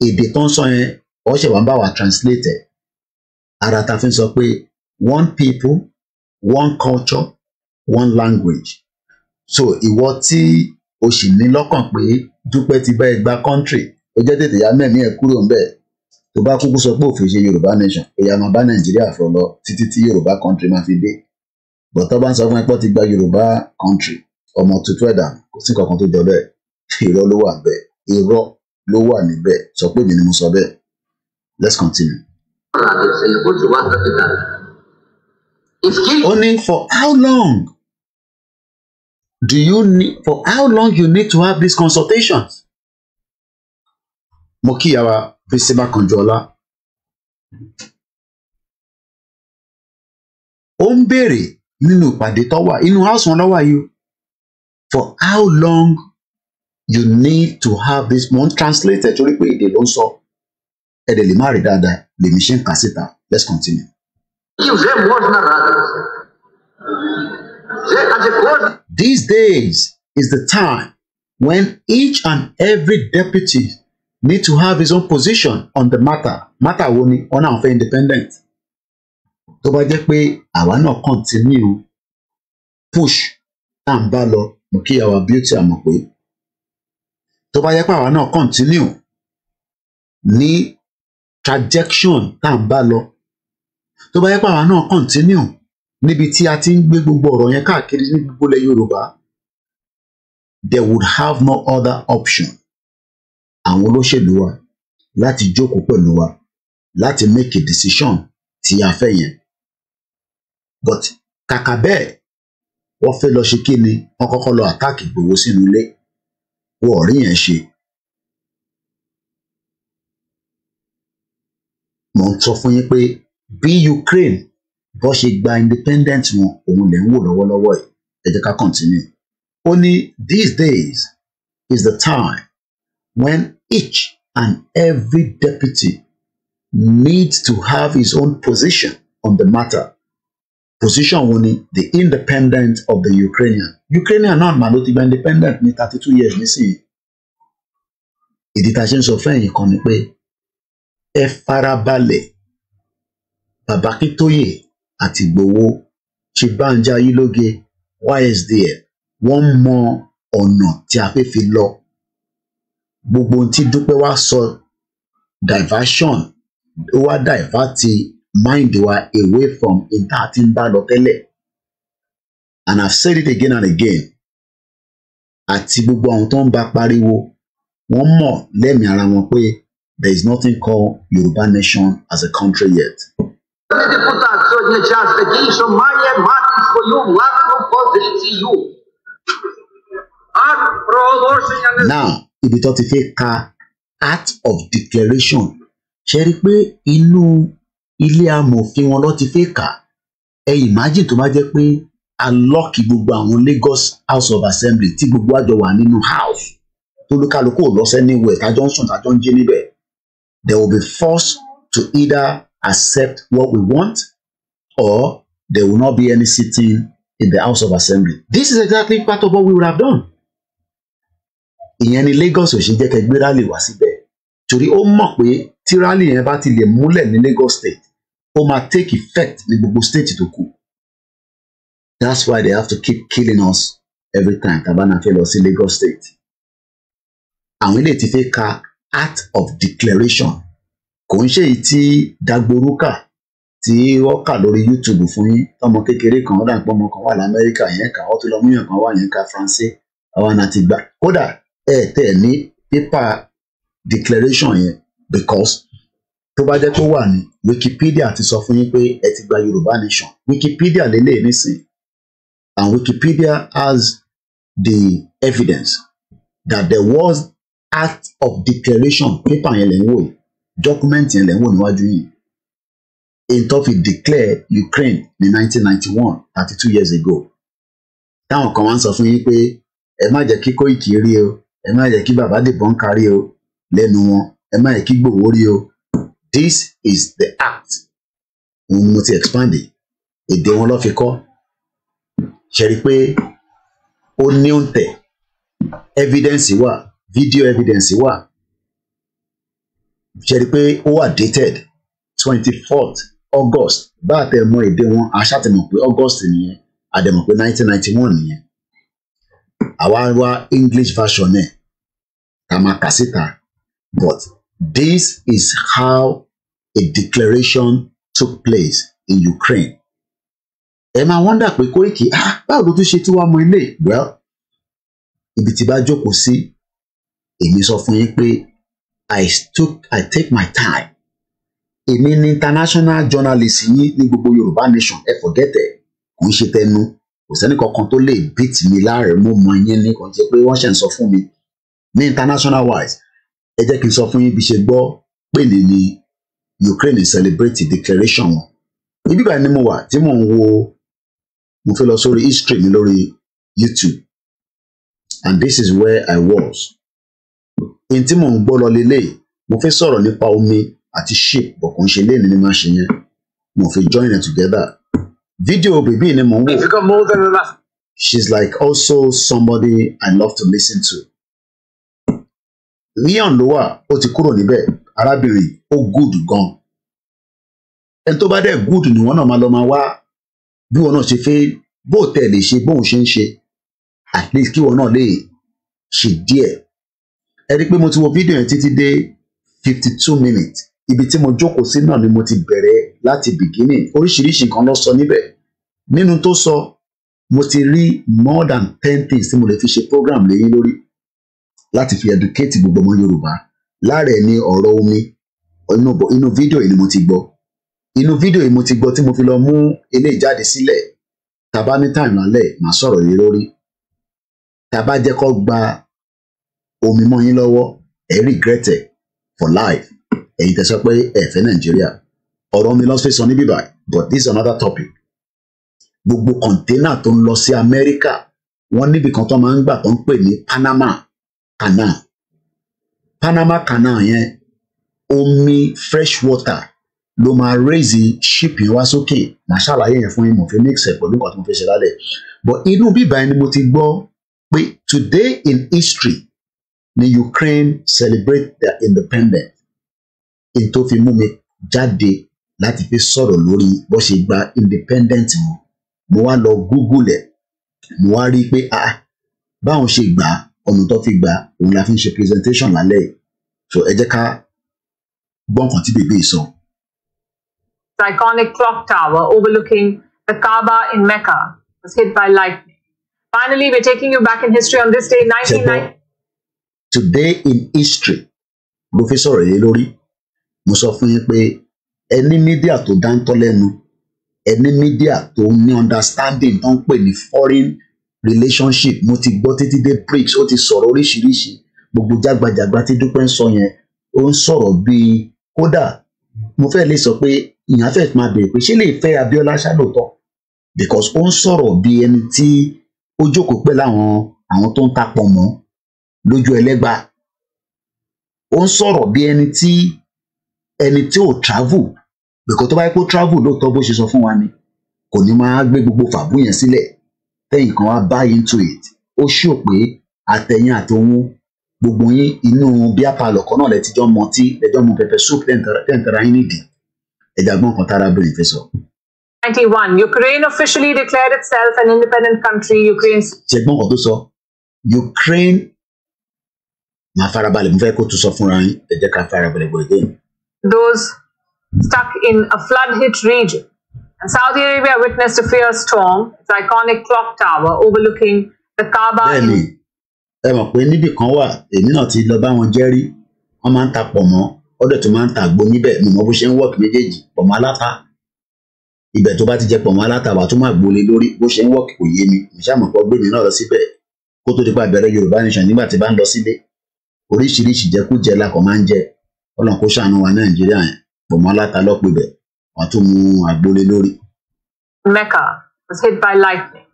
èdè tó ń sọ yẹn ó ṣe wá ń bá wa translate ẹ̀ ara ta fi ń sọ pé one people one culture one language so ìwọ tí o sì ní lọ́kàn pé Dúpẹ́ ti bá ẹ gba country ó jẹ́ tètè yá mẹ́mí ẹ̀ kúrò ńbẹ̀ tó bá kúkú sọ pé òfin ṣe Yorùbá nation èyí máa bá Nàìjíríà fọ lọ títí tí Yorùbá country máa fi dé bọ̀tọ́ bá ń sọ fún ẹ pé ó ti gba Yorùbá country ọmọ tuntun ẹ̀dá kò sí kankan tó jọ bẹ́ẹ̀ irọ́ ló wà bẹ́ẹ̀ irọ́ ló wà níbẹ̀ sọ pé mi ni mo sọ bẹ́ẹ̀ let's continue. ó ní for how long you need to have these consultations? mo kí yàrá Bísímà Kànjọ́lá ó ń béèrè nínú ìpàdé tó wà inú house wọn lọ́wọ́ yìí for how long you need to have this one translated torí pé èdè ló ń sọ ẹ̀dẹ̀ lè má rí dáadáa lèmi ṣe ń kà síta let's continue. These days is the time when each and every deputy need to have his own position on the matter wo ni wọn náà fẹ́ independent tó bá jẹ́ pé àwa náà continue push tá à ń bá lọ mo kí àwa beauty àmọ̀ pé tó bá jẹ́ pé àwa náà continue ní trajection tá à ń bá lọ tó bá jẹ́ pé àwa náà continue níbi tí a ti ń gbé gbogbo ọ̀rọ̀ yẹn káàkiri ní gbogbo ilẹ̀ Yorùbá there would have no other option àwọn olóṣèlú wa láti jókòó pẹ̀lú wa láti make a decision tí a fẹ́ yẹn but kàkà bẹ́ẹ̀ wọ́n fẹ́ lọ ṣe kí ni wọ́n kọ́kọ́ lọ àtáàkì Ìgbòho sínú ilé wọ́n rí yẹn ṣe mo ń sọ fún yín pé bí Ukraine bó ṣe gba independent wọn òun lè ń wò lọ́wọ́lọ́wọ́ yìí. Ẹ jẹ́ ká continue. Ó ní these days is the time when each and every deputy needs to have his own position on the matter. Position wo ni the independence of the Ukrainian náà mà ló ti gba independent ní 32 years nísìnyí. Ìdí tá a ṣe ń sọ fẹ́yìn kan ni pé ẹ farabalẹ̀ Bàbá Akíntóyè àti Ìgbòho Ṣèbánjí Ayélóge YSDF wọ́n mọ ọ̀nà tí a fẹ́ fi lọ. Gbogbo ohun tí Dúpẹ́ wá sọ diversion ó wá divert mind wa away from ìta tí ń bá lọ tẹ́lẹ̀. And I've said it again and again. Àti gbogbo àwọn tó ń bá pariwo wọ́n mọ̀ lẹ́mìí ara wọn pé there is nothing called Yoruba nation as a country yet.
Депутат сьогодні час такий, що має мати свою власну позицію. Акт проголошення не...
Now, ibi tó ti fẹ́ ka act of declaration ṣe rí pé inú ilé amòfin wọn ló ti fẹ́ kà. Ẹ imagine tó bá jẹ́ pé alọ́ọ̀kì gbogbo àwọn Lagos House of Assembly tí gbogbo àjọ wà nínú house tó lókàlùkù ò lọ sẹ́niwẹ̀ tájọ́ ń sùn tájọ́ ń jí níbẹ̀. They will be forced to either accept what we want or there will not be any sitting in the House of Assembly. This is exactly part of what we would have done. Ìyẹn ni Lagos ò ṣe jẹ́ kẹ́ gbé rally wá síbẹ̀ torí ó mọ̀ pé tí rally yẹn bá ti lè múlẹ̀ ní Lagos State ó máa take effect ní gbogbo state tó kù. That's why they have to keep killing us every time tá bá náà fẹ́ lọ sí Lagos State. Àwọn ilé ti fẹ́ ka act of declaration kò ń ṣe èyí tí Dagboruka tí wọ́n kà lórí YouTube fún yín tọmọ kékeré kan ọ̀dà pọ̀ ọmọ kan wà l'Amẹ́ríkà yẹn kà ọ́ tó lọ múyàn kan wà yẹn ka France àwọn náà ti gbà kódà tẹ̀ ní paper declaration yẹn because tó bá jẹ́ pé wà ní Wikipedia ti sọ fún yín pé ẹ ti gba Yorùbá nation Wikipedia lélẹ̀ nísìn and Wikipedia has the evidence that there was act of declaration paper yẹn lè ń wò yìí document yẹn lè ń wò níwájú yìí in tó fi declare Ukraine ní 1991 32 years ago táwọn kan wá ń sọ fún yín pé ẹ má jẹ́ kí Kóìkì rí o ẹ má jẹ́ kí bàbá Dìbọn kárí o lẹ́nu wọn ẹ má jẹ́ kí Ìgbòho rí o. This is the act. Mo ti expand èdè wọn ló fi kọ́ ṣe rí pé ó ní òǹtẹ̀ evidence wà video evidence wà ṣe rí pé ó wà dated 24th August bá a tẹ̀ mọ̀ èdè wọn a ṣáà ti mọ̀ pé August nìyẹn a dẹ̀ mọ̀ pé 1991 nìyẹn àwa wá English version ẹ̀ ká máa kà síta but this is how a declaration took place in Ukraine. Ẹ máa wonder pé Kóìkì báwo ló tún ṣe tí wàá mọ ilé well ibi tí bá jókòó sí èmi sọ fún yín pé I take my time. Èmi ní international journalist yín ní gbogbo Yorùbá nation ẹ forget ẹ kò ń ṣe tẹnu kò sẹ́ni kankan tó lè beat mi láàrẹ̀ mo mọ yín ní kò ń ṣe pé wọ́n ṣe ń sọ fún mi ní international wise ẹ jẹ́ kí n sọ fún yín bí ṣe gbọ́ pé ní Ukraine celebrate declaration wọn ibi báyìí ni mo wà tí mò ń wo mo fẹ́ lọ sórí history mi lórí YouTube and this is where I was in tí mò ń gbọ́ lọ lélẹ̀ mo fẹ́ sọ̀rọ̀ nípa omi àti ship bọ̀ kò ń ṣe léèní ní máa ṣe yẹn mo fi join it together video bèbí ni mò ń wò she's like also somebody I love to listen to. Leon ló wà ó ti kúrò níbẹ̀ arábìnrin ó good gan ẹni tó bá dẹ̀ good ni wọ́n náà máa lọ máa wá bí wọn náà ṣe fẹ́ bó tẹ̀ lè ṣe bóun ṣe ń ṣe at least kí wọn náà lè ṣe díẹ̀ ẹ rí i pé mo ti wo fídíò yẹn títí dé 52 minutes ibi tí mo jókòó sí náà ni mo ti bẹ̀rẹ̀ láti beginning oríṣiríṣi nǹkan ló sọ níbẹ̀ nínú tó sọ mo ti rí more than 10 things tí mo lè fi ṣe program lẹ́yìn lórí láti fi educate gbogbo ọmọ Yorùbá lára ẹ̀ ní ọ̀rọ̀ omi inú fídíò yìí ni mo ti gbọ́ inú fídíò yìí mo ti gbọ́ tí mo fi lọ mú eléyìí jáde sílẹ̀ tàbá ní time lálẹ́ màá sọ̀rọ̀ yìí lórí tàbá jẹ́ kó gba omi mọ́ yín lọ́wọ́ ẹ regret it for life ẹ̀yin tẹ́ sọ pé ẹ fẹ́ Nàìjíríà ọ̀rọ̀ mi lọ́sẹ̀ sọ níbí báyìí, but this is another topic. Gbogbo kọ̀ńténà tó ń lọ sí Amẹ́ríkà wọ́n níbi kan tó máa ń gbà tó ń pè ní Panama Canal. Panama Canal yẹn omi fresh water ló máa raise ship yẹn wá sókè. Màá ṣàlàyé yẹn fún yín, mo fi mix ẹ̀ pẹ̀lú nǹkan tí mo fi ṣe lálẹ́. But inú bíbá ẹni mo ti gbọ́ pé today in history ni Ukraine celebrate their independence. In tó fi mú mi jáde láti fi sọ̀rọ̀ lórí bó ṣe gba independent wọn. Mo wá lọ Google ẹ̀, mo wá rí i pé báwọn ṣe gbà ọ̀nà tó fi gbà òun la fi ń ṣe presentation lálẹ́ yìí. So ẹ jẹ́ ká gbọ́ nǹkan tí bèbè sọ.
The iconic clock tower overlooking the Kaaba in Mecca was hit by lightning. Finally, we're taking you back in history on this day, 1990.
Today in history, ló fi sọ̀rọ̀ yìí lórí. Mo sọ fún yín pé ẹni mídíà tó dáńtọ́ lẹ́nu, ẹni mídíà tó ní understanding tó ń pè ní foreign relationship, mo ti gbọ́ títí dé BRICS, ó ti sọ̀rọ̀ oríṣiríṣi. Gbogbo jágbajàgba tí Dúpẹ́ ń sọ yẹn, ó ń sọ̀rọ̀ bíi kódà mo fẹ́ lè sọ pé ìyàn fẹ́ máa bèèrè pé ṣé lè fẹ́ Abíọ́lá ṣá lóòótọ́, because ó ń sọ̀rọ̀ bí ẹni tí ó jókòó pẹ̀lú àwọn tó ń tapọ̀ mọ́ lójú ẹlẹ́gbà. Ó ń sọ̀rọ̀ bí ẹni tí ò travel, because tó bá yẹ kó travel lóòótọ́ bó ṣe sọ fún wa ni kò ní máa gbé gbogbo fàbú yẹn sílẹ̀ tẹ́yìn kan wá buy into it. Ó ṣò pé àtẹ̀yìn àtòun gbogbo yín inú bíá palọ̀ kan náà lẹ́tijọ́ mọtí lẹ́jọ́ mu pepper soup tẹ́ǹtẹ̀ra yín nídìí. Ẹ̀jà gbọ́n kan tára bẹ̀rẹ̀ fẹ́ sọ.
1991, Ukraine officially declared itself an independent country. Ukraine.
Ṣẹ̀gbọ́n kan tó sọ Ukraine máa farabalẹ̀ mo fẹ́ kó tún sọ fúnra yín, ẹ jẹ́ ká farabalẹ̀ gbọ́ again.
Those stuck in a flood-hit region. And Saudi Arabia witnessed a fierce storm. Its iconic clock tower overlooking the Kaaba.
Bẹ́ẹ̀ni, ẹ mọ̀ pé níbì kan wà, èmi náà ti lọ bá wọn jẹ́rí, wọ́n máa ń ta pọ̀ mọ́, ọ̀dọ̀ tó máa ń ta àgbo níbẹ̀, mo mọ bó ṣe ń wọ́ọ̀kì méjèèjì, pọ̀ mọ́ aláta. Ibẹ̀ tó bá ti jẹ pọ̀ mọ́ aláta wà tó máa gbólé lórí, bó ṣe ń wọ́ọ̀kì kò yé mi, mo ṣáà mọ̀ pé ọgbẹ́ mi náà lọ síbẹ̀ kó tó di pa bẹ̀rẹ̀ Yorùbá Nation nígbà tí bá ń lọ sílé. Oríṣiríṣi jẹkújẹ la kàn máa ń jẹ, Ọlọ́run kó ṣàánú wa Nàìjíríà yẹn, pọ̀ mọ́ aláta lọ́pọ̀ ibẹ̀, wọ́n tún mú àgbólé lórí.
Mecca was hit by lightning.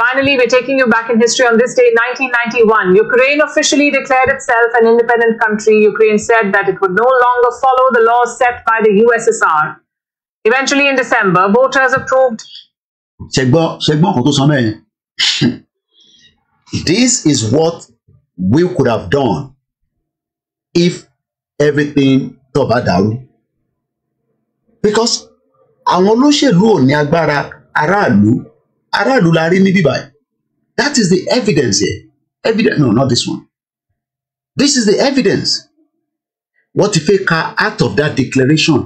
Finally, we're taking you back in history on this day, 1991. Ukraine officially declared itself an independent country. Ukraine said that it would no longer follow the laws set by the USSR. Eventually, in December, voters approved.
Ṣẹgbọ́n kan tó sọ mẹ́rin. This is what we could have done if everything tó bá dàrú. Because àwọn olóṣèlú ò ní agbára aráàlú la rí ní bíbáyìí. That is the evidence here. No, not this one. This is the evidence. Wọ́n ti fẹ́ ka out of that declaration.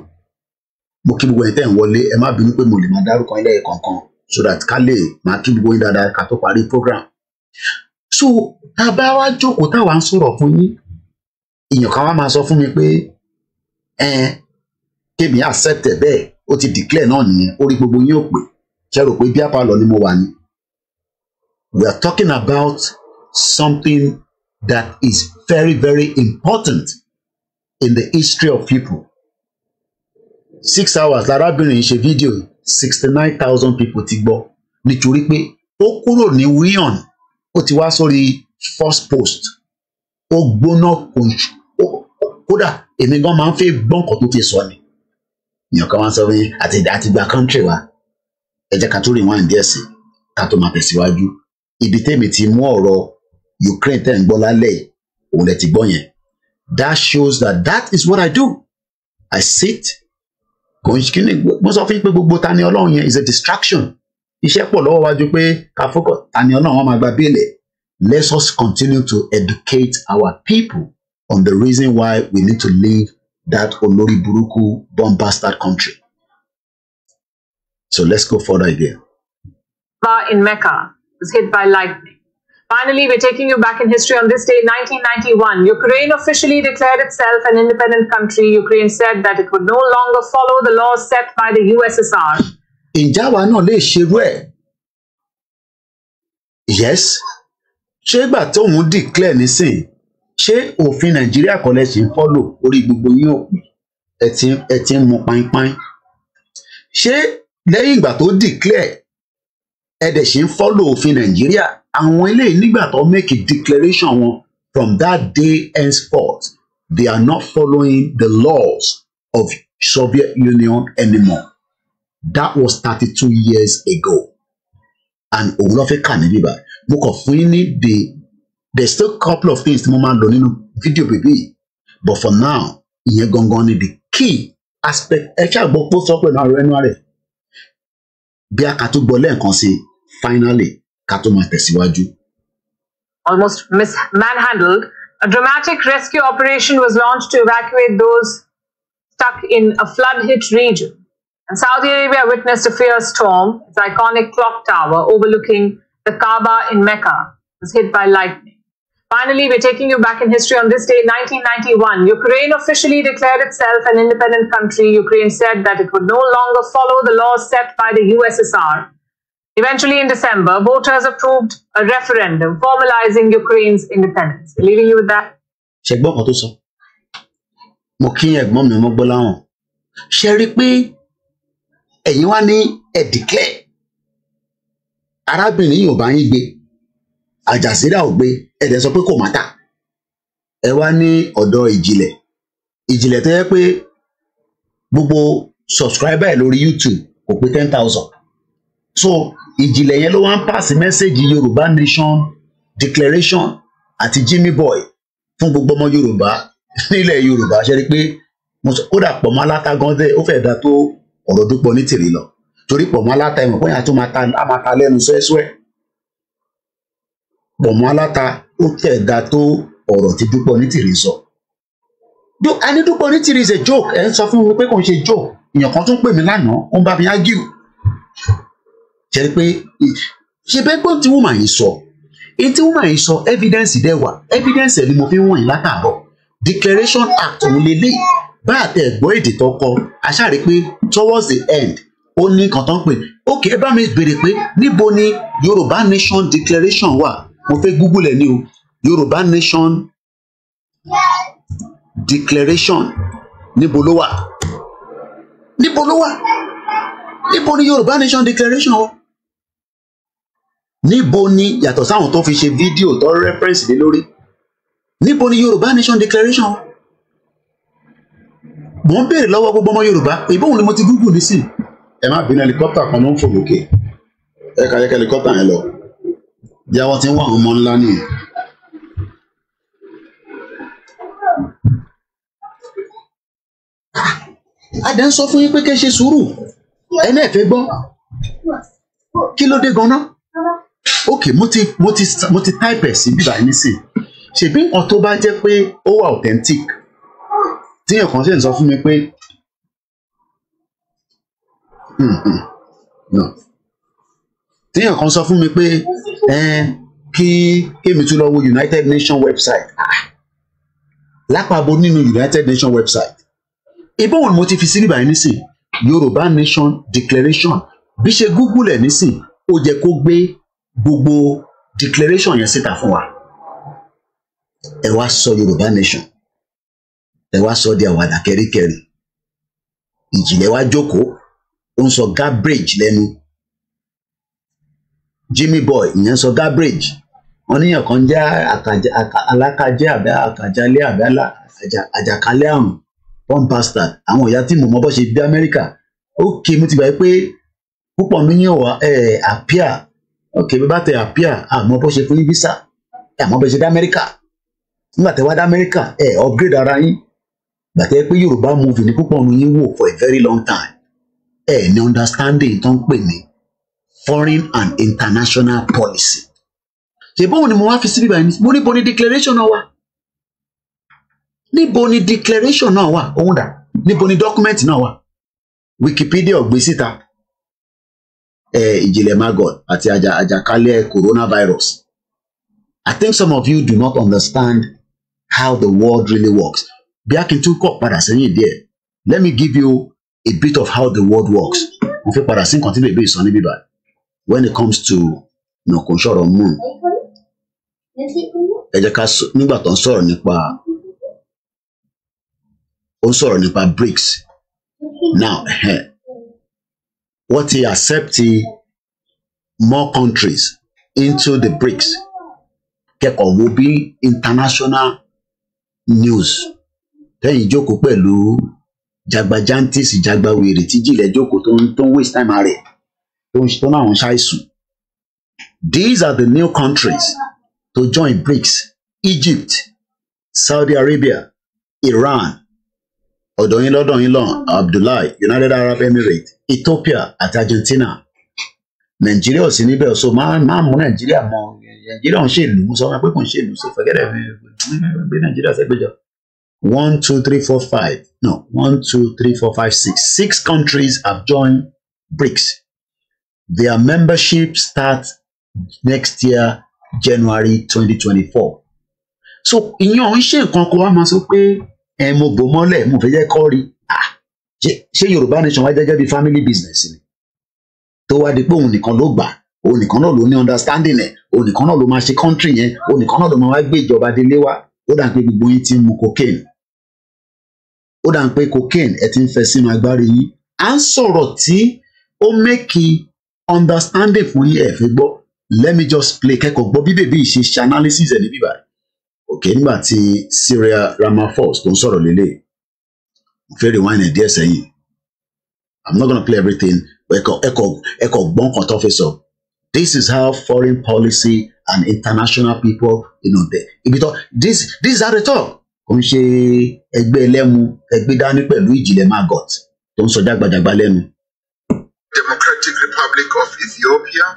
Mo kí gbogbo ẹ̀ tẹ́ ń wọlé, ẹ má bínú pé mo lè máa dárúkọ ilé kankan so that ká lè máa kí gbogbo yín dáadáa ká tó parí program. So tá a bá wá jókòó táwa ń sọ̀rọ̀ fún yín, èèyàn kan wá máa sọ fún mi pé kémi accept ẹ̀ bẹ́ẹ̀, ó ti declare náà nìyẹn, orí gbogbo yín ò pé ṣe rò pé bí àpàlọ́ ni mo wà ní. We are talking about something that is very, very important in the history of people. 6 hours lárábìnrin ṣe fídíò 69,000 people ti gbọ́ nítorí pé ó kúrò ní Wion, ó ti wá sórí first post, ó gbóná kódà èmi gan máa ń fẹ́ gbọ́ nǹkan tó ti sọ ni. Èèyàn kan wá sọ fún yín àti gba country wa, ẹ jẹ́ ká tó rìn wá ní díẹ̀ sí ká tó máa tẹ̀síwájú. Ibi tẹ́mi ti mú ọ̀rọ̀ Ukraine tẹ́ ń gbọ́ lálẹ́ òun lẹ ti gbọ́ yẹn. That shows that is what I do. I sit. Mo sọ fún yín pé gbogbo Tani Ọlọ́run yẹn is a distraction. Iṣẹ́ pọ̀ lọ́wọ́ wájú pé ká focus Tani Ọlọ́run wọn máa gba bílẹ̀. Let us continue to educate our people on the reason why we need to leave that olórí burúkú bomb bastard country. So let's go further again.
In Mecca was hit by lightning. Finally, we're taking you back in history on this day, 1991. Ukraine officially declared itself an independent country. Ukraine said that it would no longer follow the laws set by the USSR.
Ǹjẹ́ àwa náà lè ṣerú ẹ̀? Yes. Ṣé ìgbà tóun declare nísìn, ṣé òfin Nàìjíríà kọ́ lẹ ṣì ń follow orí gbogbo yín òpin? Ẹ ti ń mu páínpáín. ṣé lẹ́yìn ìgbà tó declare ẹ dẹ̀ ṣe ń follow òfin Nàìjíríà àwọn eléyìí nígbà tó make a declaration wọn from that day henceforth they are not following the laws of Soviet Union anymore. That was 32 years ago. And òun ló fẹ́ kà ní bíbá mo kàn fún yín ní there's still a couple of things tí mo máa lò nínú fídíò bèbí but for now ìyẹn gangan ni the key aspect ẹ ṣáà gbọ́ pé ó sọ pẹ̀lú ààrẹ ẹnu rẹ̀ bí a kà tó gbọ́ lẹ́ẹ̀kan sí finally ká tó máa tẹ̀síwájú.
Almost manhandled, a dramatic rescue operation was launched to evacuate those stuck in a flood-hit region. And Saudi Arabia witnessed a fierce storm. Its iconic clock tower overlooking the Kaaba in Mecca was hit by lightning. Finally, we're taking you back in history on this day, 1991. Ukraine officially declared itself an independent country. Ukraine said that it would no longer follow the laws set by the USSR. Eventually, in December, voters approved a referendum formalizing Ukraine's independence. We're leaving you with that.
Ṣẹ̀gbọ́n kan tó sọ, mo kí ẹ̀gbọ́n mi mo gbọ́ láwọn. Ṣé rí pé ẹ̀yin wá ní ẹ̀ declare arábìnrin yìí ò bá yín gbé àjàsíra ò gbé ẹ̀dẹ̀ sọ pé kò má tà ẹ wá ní ọ̀dọ̀ ìjìnlẹ̀ tó yẹ pé gbogbo subscriber ẹ̀ lórí YouTube kò pé 10,000 so ìjìnlẹ̀ yẹn ló wá ń pass message Yorùbá Nation Declaration àti Jimmy Boy fún gbogbo ọmọ Yorùbá nílẹ̀ Yorùbá ṣe rí pé ó dà pọ̀ mọ́ aláta gan dé ó fẹ́ dá tó ọ̀rọ̀ Dúpọ̀ Onítìrí lọ torí pọ̀ mọ́ aláta ìmọ̀ bóyá tó máa ta lẹ́nu sẹ́sẹ́ pọ̀ mọ́ aláta ó fẹ́ dá tó ọ̀rọ̀ tí Dúpọ̀ Onítìrí sọ. Àní Dúpọ̀ Onítìrí is a joke ẹ̀ ń sọ fún mi pé kò ń ṣe joke èèyàn kan tún pè mí lánàá ó ń bá mi argue ṣe rí pé ṣe bẹ́ẹ̀ gbọ́n tí wọ́n máa ń sọ èyí tí wọ́n máa ń sọ evidence dẹ̀ wà evidence ẹ̀ ni mo fi ń wọ̀nyí látàárọ̀ Declaration Act òun lélẹ̀ bá àtẹ ẹ̀gbọ́ èdè tó kọ aṣáàrí pé towards the end ó ní nǹkan tó ń pè ok ẹ bá mi béèrè pé níbo ni Yorùbá Nation Declaration wà mo fẹ́ Google ẹ̀ ní o Yorùbá Nation Declaration níbo ló wà níbo ni Yorùbá Nation Declaration wà níbo ni yàtọ̀ sáwọn tó fi ṣe fídíò tó reference lé lórí níbo ni Yorùbá Nation Declaration wà mo ń béèrè lọ́wọ́ gbogbo ọmọ Yorùbá ìbóhùn ni mo ti Google nísìn ẹ má bínú helicopter kan ló ń fò lókè ẹ kà yẹ kí helicopter yẹn lọ bí àwọn tí ń wá àwọn ọmọ ńlá nìyẹn. Adé ń sọ fún yín pé kẹ́ ṣe sùúrù ẹ náà fẹ́ gbọ́ kí ló dé ganan ok mo ti type ẹ̀ sí bíbá yín nísìn ṣèbí nǹkan tó bá jẹ́ pé ó wà authentic tíyẹn kan ṣe ń sọ fún mi pé no tíyẹn kan sọ fún mi pé kí kémi tún lọ wo United Nations website lápapọ̀ nínú United Nations website ìbọn wọn ni mo ti fi sí bíbá yín nísìn Yorùbá Nation Declaration bí ṣe Google ẹ̀ nísìn ó jẹ́ kó gbé gbogbo declaration yẹn síta fún wa ẹ wá sọ Yorùbá Nation ẹ wá sọ di àwàdà kẹríkẹrí ìjìnlẹ̀ wá jókòó ó ń sọ garbage lẹ́nu Jimmy Boy ìyẹn sọ garbage wọn níyàn kan jẹ́ alákàjẹ́ àbí àkàjálẹ̀ àbí àjàkálẹ̀ àrùn one bastard àwọn ìyá tí mo mọ bó ṣe bí Amẹ́ríkà ok mo ti gbà pé púpọ̀ mi yàn wá appear ok bí bá tẹ appear àmọ́ bó ṣe fún ní visa àmọ́ bó ṣe dá Amẹ́ríkà nígbà tẹ wá dá Amẹ́ríkà upgrade ara yín gbàtẹ́ pé Yorùbá movie ní púpọ̀ ọ̀nù yín wò for a very long time ní understanding tó ń pè ní foreign and international policy ṣe bóun ni mo wá fi síbí báyìí mo níbo ni declaration náà wà níbo ni declaration náà wà òun dà níbo ni document náà wà Wikipedia ọ̀gbìn síta ìjìnlẹ̀ maggot àti àjàkálẹ̀ coronavirus. I think some of you do not understand how the world really works. Bí a kì í tún kọ̀ padà sẹ́yìn díẹ̀, let me give you a bit of how the world works. Mo fẹ́ padà sí nǹkan tí bèbè sọ níbí báyìí when it comes to kò sọ̀rọ̀ moon. Ẹ jẹ́ ká nígbà tó ń sọ̀rọ̀ nípa BRICS. Now what he accepted more countries into the BRICS. Kẹ́kọ̀ọ́ wo bí international news tẹ́yìn jókòó pẹ̀lú jagbajantis jagbawèrè tí jìlẹ̀ jókòó tó ń waste time rẹ̀ tó náà ń ṣàìsùn. These are the new countries to join BRICS: Egypt, Saudi Arabia, Iran, ọ̀dọ̀yìn Abdullahi, United Arab Emirates, Ethiopia àti Argentina. Nàìjíríà ò sí níbẹ̀, so máa mú Nàìjíríà mọ́. Nàìjíríà ń ṣèlú, sọ wọn pé kò ń ṣèlú, so forget it. Gbé Nàìjíríà sẹ́gbẹ̀jọ. 1, 2, 3, 4, 5. No, 1, 2, 3, 4, 5, 6. 6 countries have joined BRICS. Their membership starts next year, January 2024. So ìyẹn ń ṣe nǹkan kó wá máa sọ pé mo bò mọ́lẹ̀ mo fẹ́ jẹ́ kọ́ rí. Ṣé Yorùbá nation wá gẹ́gẹ́ bí family business ni? Tó wá di pé òun nìkan ló gbà, òun nìkan náà ló ní understanding ẹ̀, òun nìkan náà ló máa ṣe country yẹn, òun nìkan náà ló máa wá gbé ìjọba délé wá. Ó dà pé gbogbo yín ti ń mu cocaine. Ó dà pé cocaine ẹ ti ń fẹ́ sínú agbárí yín. À ń sọ̀rọ̀ tí ó make understanding fún yín ẹ̀ fi gbọ́. Let me just play kẹ́kọ̀ọ́ gbọ́ bí bèbí ṣe analysis ẹ̀ níbí báyìí. Okay, nígbà tí Cyril Ramaphosa tó ń sọ̀rọ̀ lélẹ̀. Mo fẹ́ rewind ẹ̀ díẹ̀ sẹ́yìn. I'm not gonna play everything. Ẹ̀kọ́ gbọ́n kan tó fi sọ. This is how foreign policy and international people, these are the talk. Kò ń ṣe ẹgbẹ́ ẹlẹ́mu, ẹgbẹ́ dání pẹ̀lú ìjìnlẹ̀ maggot tó ń sọ jágbajàgba lẹ́nu.
Democratic Republic of Ethiopia,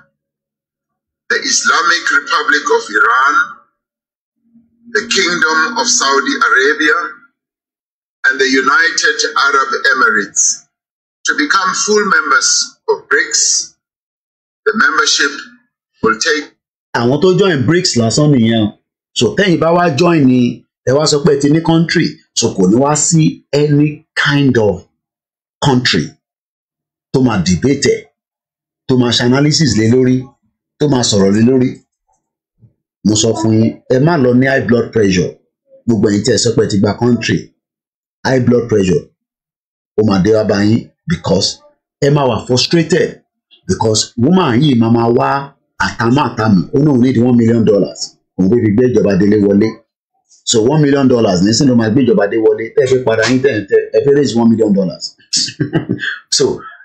the Islamic Republic of Iran, the Kingdom of Saudi Arabia, and the United Arab Emirates to become full members of BRICS. The membership will take.
Àwọn tó join BRICS lásán nìyẹn. So tẹ́yìn bá wá join ni ẹ wá sọ pé ti ní country, so kò ní wá sí any kind of country tó máa debate, tó máa ṣe analysis lé lórí, tó máa sọ̀rọ̀ lé lórí. Mo sọ fún yín, ẹ má lọ ní high blood pressure. Gbogbo ẹ̀yin tí ẹ sọ pé ti gba country, high blood pressure ó máa dé wá bá yín because ẹ máa wà frustrated because woman yìí máa wá àtàmù ó náà need $1 million òun fẹ́ fi gbé ìjọba délé wọlé. So $1 million nísìnyí ló máa gbé ìjọba dé wọlé tẹ́ fi padà yín tẹ́ ẹ fẹ́ raise $1 million. So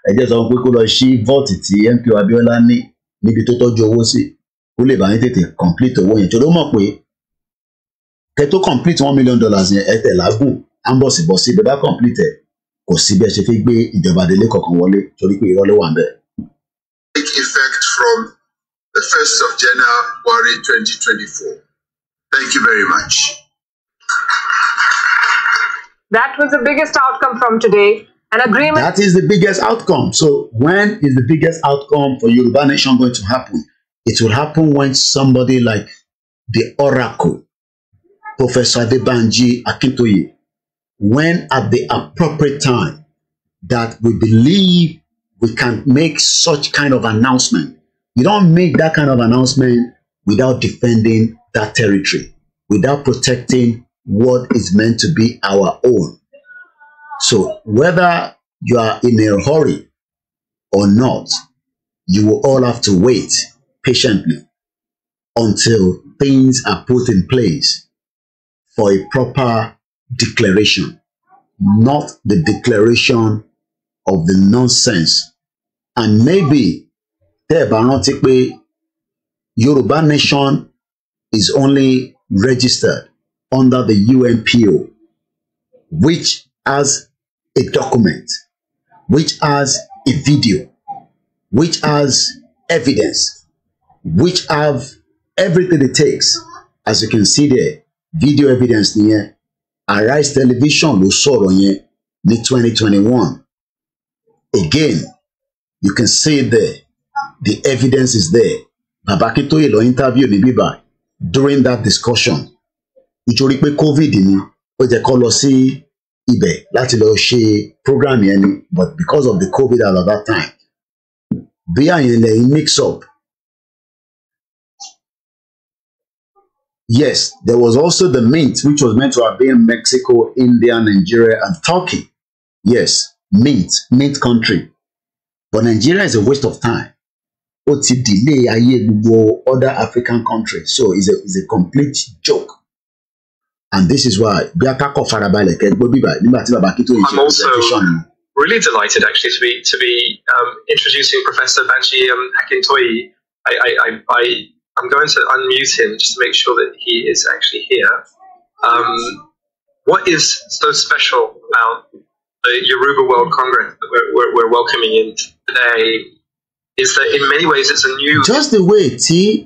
ẹ jẹ́ sọ pé kó lọ ṣí vault tí MK Abiola ní níbi tó tọ́jú owó sí kó lè bá yín tètè complete owó yẹn tó ló mọ̀ pé kẹ́ tó complete $1 million yẹn ẹ tẹ̀ lágùn á ń bọ̀ sí bẹ́ẹ̀ bá complete ẹ̀ kò sí bẹ́ẹ̀ ṣe fi gbé ìjọba délé kọ̀ọ̀kan wọlé torí pé irọ́ ló wà ń bẹ̀.
Take effect from the 1st of January 2024. Thank you very much.
That was the biggest outcome from today. An agreement.
That is the biggest outcome. So when is the biggest outcome for Yoruba Nation going to happen? It will happen when somebody like the Oracle, Professor Adebanji Akintoye, when at the appropriate time that we believe we can make such kind of announcement. You don't make that kind of announcement without defending that territory, without protecting what is meant to be our own. So whether you are in a hurry or not, you will all have to wait patiently until things are put in place for a proper declaration, not the declaration of the nonsense. And maybe Yoruba Nation is only registered under the UNPO, which has a document, which has a video, which has evidence, which have everything it takes. As you can see there, video evidence here. Arise Television ló sọ̀rọ̀ yẹn ní 2021. Again, you can see there, the evidence is there. Baba Akintoye lọ interview ní bíbá during that discussion. Nítorí pé COVID ni ó jẹ́ kó lọ sí ibẹ̀ láti lọ ṣe program yẹn ni, but because of the COVID at that time, bí àyẹn lẹ́yìn mix up. Yes, there was also the mint, which was meant to have been Mexico, India, Nigeria, and Turkey. Yes, mint country. But Nigeria is a waste of time. Ó ti delay ayé gbogbo other African countries. So it's a complete joke. And this is why I'm also really
delighted actually to be introducing Professor Banji Akintoye. I'm going to unmute him just to make sure that he is actually here. What is so special about the Yoruba World Congress that we're welcoming in today is that in many ways it's a new...
Just the way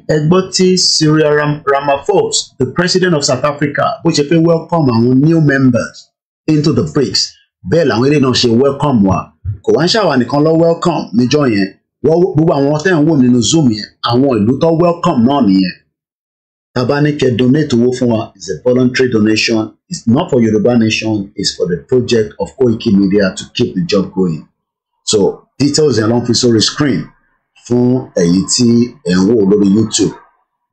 Egboti Cyril Ramaphosa, the president of South Africa, which if we welcome our new members into the BRICS, bẹ́ẹ̀ làwọn ilé náà ṣe welcome wa. Kò wá ń ṣàwà nìkan lọ welcome níjọ́ yẹn. Gbogbo àwọn tẹ́ ń wò nínú Zoom yẹn, àwọn ìlú tó welcome náà nìyẹn. Tàbá ní kẹ́ donate owó fún wa, it's a voluntary donation. It's not for Yoruba Nation, it's for the project of Koiki Media to keep the job going. So details are on the screen. Fún ẹ̀yin tí ẹ̀ ń wò lórí YouTube.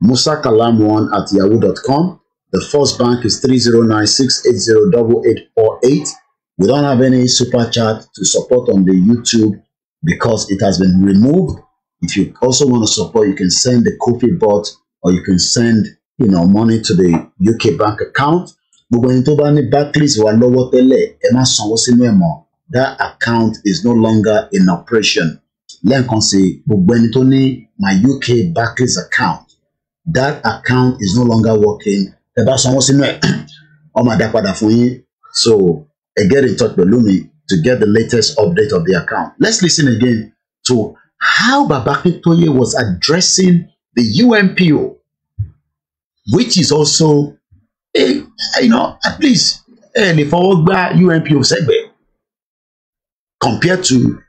musakalam1@yahoo.com. The first bank is 3096808848. We don't have any super chat to support on the YouTube because it has been removed. If you also want to support, you can send the Kofi bot or you can send, money to the UK bank account. That account is no longer in operation. Lẹ́ẹ̀kan sí gbogbo ẹni tó ní my UK Barclays account, that account is no longer working. Ẹ bá sanwó sínú ẹ̀, ó máa dá padà fún yín. So get in touch pẹ̀lú mi to get the latest update of the account. Let's listen again to how Baba Akintoye was addressing the UNPO, which is also, at least lè fọwọ́ gbá UNPO sẹ́gbẹ̀ẹ́ compared to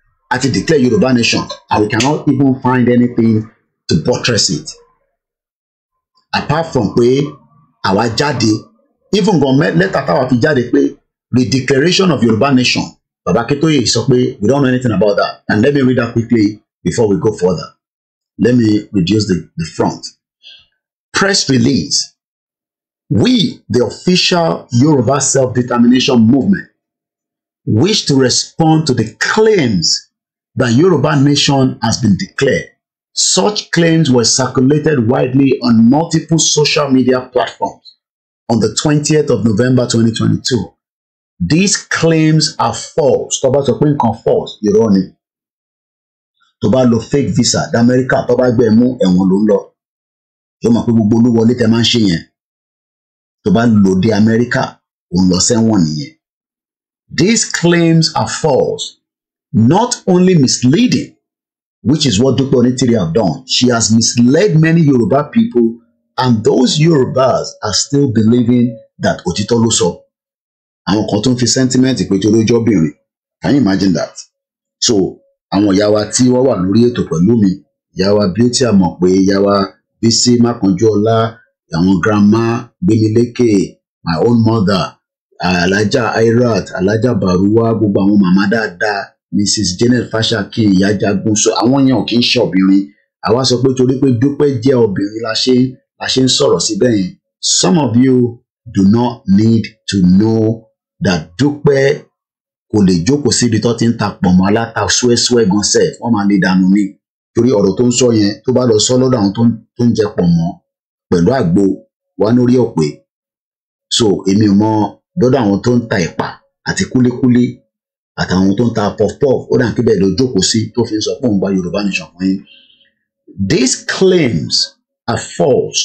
to declare Yoruba Nation, and we cannot even find anything to buttress it. Apart from pé àwa jáde, even government letter táwa fi jáde pé the declaration of Yoruba Nation, Baba Akintoye sọ pé we don't know anything about that. And let me read that quickly before we go further. Let me reduce the front. Press release. We, the official Yoruba self-determination movement, wish to respond to the claims that Yoruba Nation has been declared. Such claims were circulated widely on multiple social media platforms on the 20th of November 2022. These claims are false. Tó bá sọ pé nǹkan false, irọ́ ni. Tó bá lo fake visa d'Amẹ́ríkà, tó bá gbé mú ẹ̀wọ̀n ló ń lọ. Yóò mọ̀ pé gbogbo olúwọlé tẹ máa ń ṣe yẹn. Tó bá lò dé Amẹ́ríkà, òun lọ sẹ́wọ̀n nìyẹn. These claims are false. Not only misleading, which is what Dr. Onitiri have done. She has misled many Yoruba people, and those Yorubas are still believing that òtítọ́ ló sọ. Àwọn kan tó ń fi sentiment pé tó lójọ́ obìnrin. Can you imagine that? So, àwọn ìyá wa tí wọ́n wà lórí ètò pẹ̀lú mi, ìyá wa Beauty Àmọ̀pé, ìyá wa Bísí Mákanjúọlá, àwọn grandma Gbémilékè, my own mother, Alájà Airat, Alájà Bàrúwá, gbogbo àwọn màmá dáadáa, Mrs. Janet Fashakin, Ìyá Jagun, so àwọn yẹn ò kì í ṣe obìnrin. Àwa sọ pé torí pé Dúpẹ́ jẹ́ obìnrin la ṣe ń sọ̀rọ̀ síbẹ̀ yẹn. Some of you do not need to know that Dúpẹ́ kò lè jókòó síbi tó ti ń ta pọ̀nmọ́ aláta ṣúẹ́ṣúẹ́ gan sẹ̀, wọ́n máa lè dànù ni. Torí ọ̀rọ̀ tó ń sọ yẹn tó bá lọ sọ lọ́dọ̀ àwọn tó ń jẹ pọ̀nmọ́ pẹ̀lú àgbo wá lórí ọ̀pẹ. So èmi ò mọ lọ́dọ̀ àwọn tó ń ta ẹ̀pà àti kúlíkúlí àtàwọn tó ń ta puff-puff, ó dà kí bẹ́ẹ̀ lọ jókòó sí tó fi ń sọ pé òun bá Yorùbá Nation fún yín. These claims are false,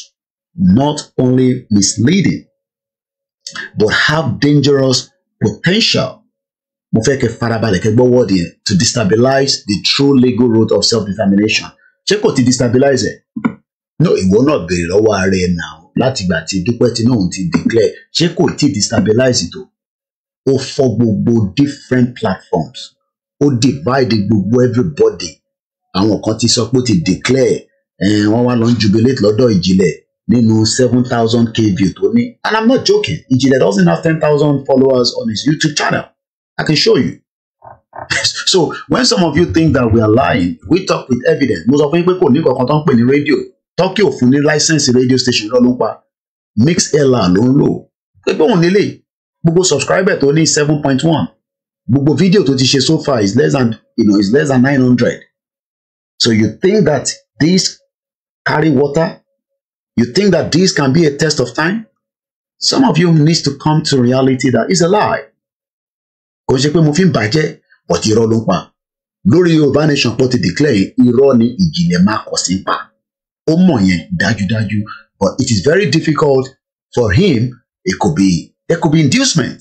not only misleading, but have dangerous potential. Mo fẹ́ kẹ́ farabalẹ̀ kẹ́ gbọ́ wọ́ọ̀dì yẹn to destabilize the true legal road of self-determination. Ṣé kò ti destabilize ẹ̀? No, ìwọ náà béèrè lọ́wọ́ ara ẹ̀ náà láti ìgbà tí Dúpẹ́ tí náà ti declare. Ṣé kò ti destabilize tó? Ó fọ́ gbogbo different platforms. Ó divide gbogbo everybody. Àwọn kan ti sọ pé ó ti declare. Wọ́n wá lọ ń jubilate lọ́dọ̀ Ìjìnlẹ̀ nínú 7,000k view tó ní. And I'm not joking. Ìjìnlẹ̀ doesn't have 10,000 followers on his YouTube channel. I can show you. So when some of you think that we are lying, we talk with evidence. Mo sọ fún yín pé kò ní kankan tó ń pè ní rédíò. Turkey ò fún ní license radio station lọ́lọ́ pa. Mix LR ló ń lò. Pé òun nílé gbogbo subscriber tó ní 7.1. Gbogbo video tó ti ṣe so far is less than, is less than 900. So you think that this carry water? You think that this can be a test of time? Some of you need to come to reality that it's a lie. Kò ṣe pé mo fi ń bàjẹ́, but irọ́ ló ń pa. Lórí Yorùbá Nation pọ̀ ti declare irọ́ ni ìjìnlẹ̀ máa kọ̀ sí pa. Ó mọ̀ yẹn dájúdájú, but it is very difficult for him. There could be inducement.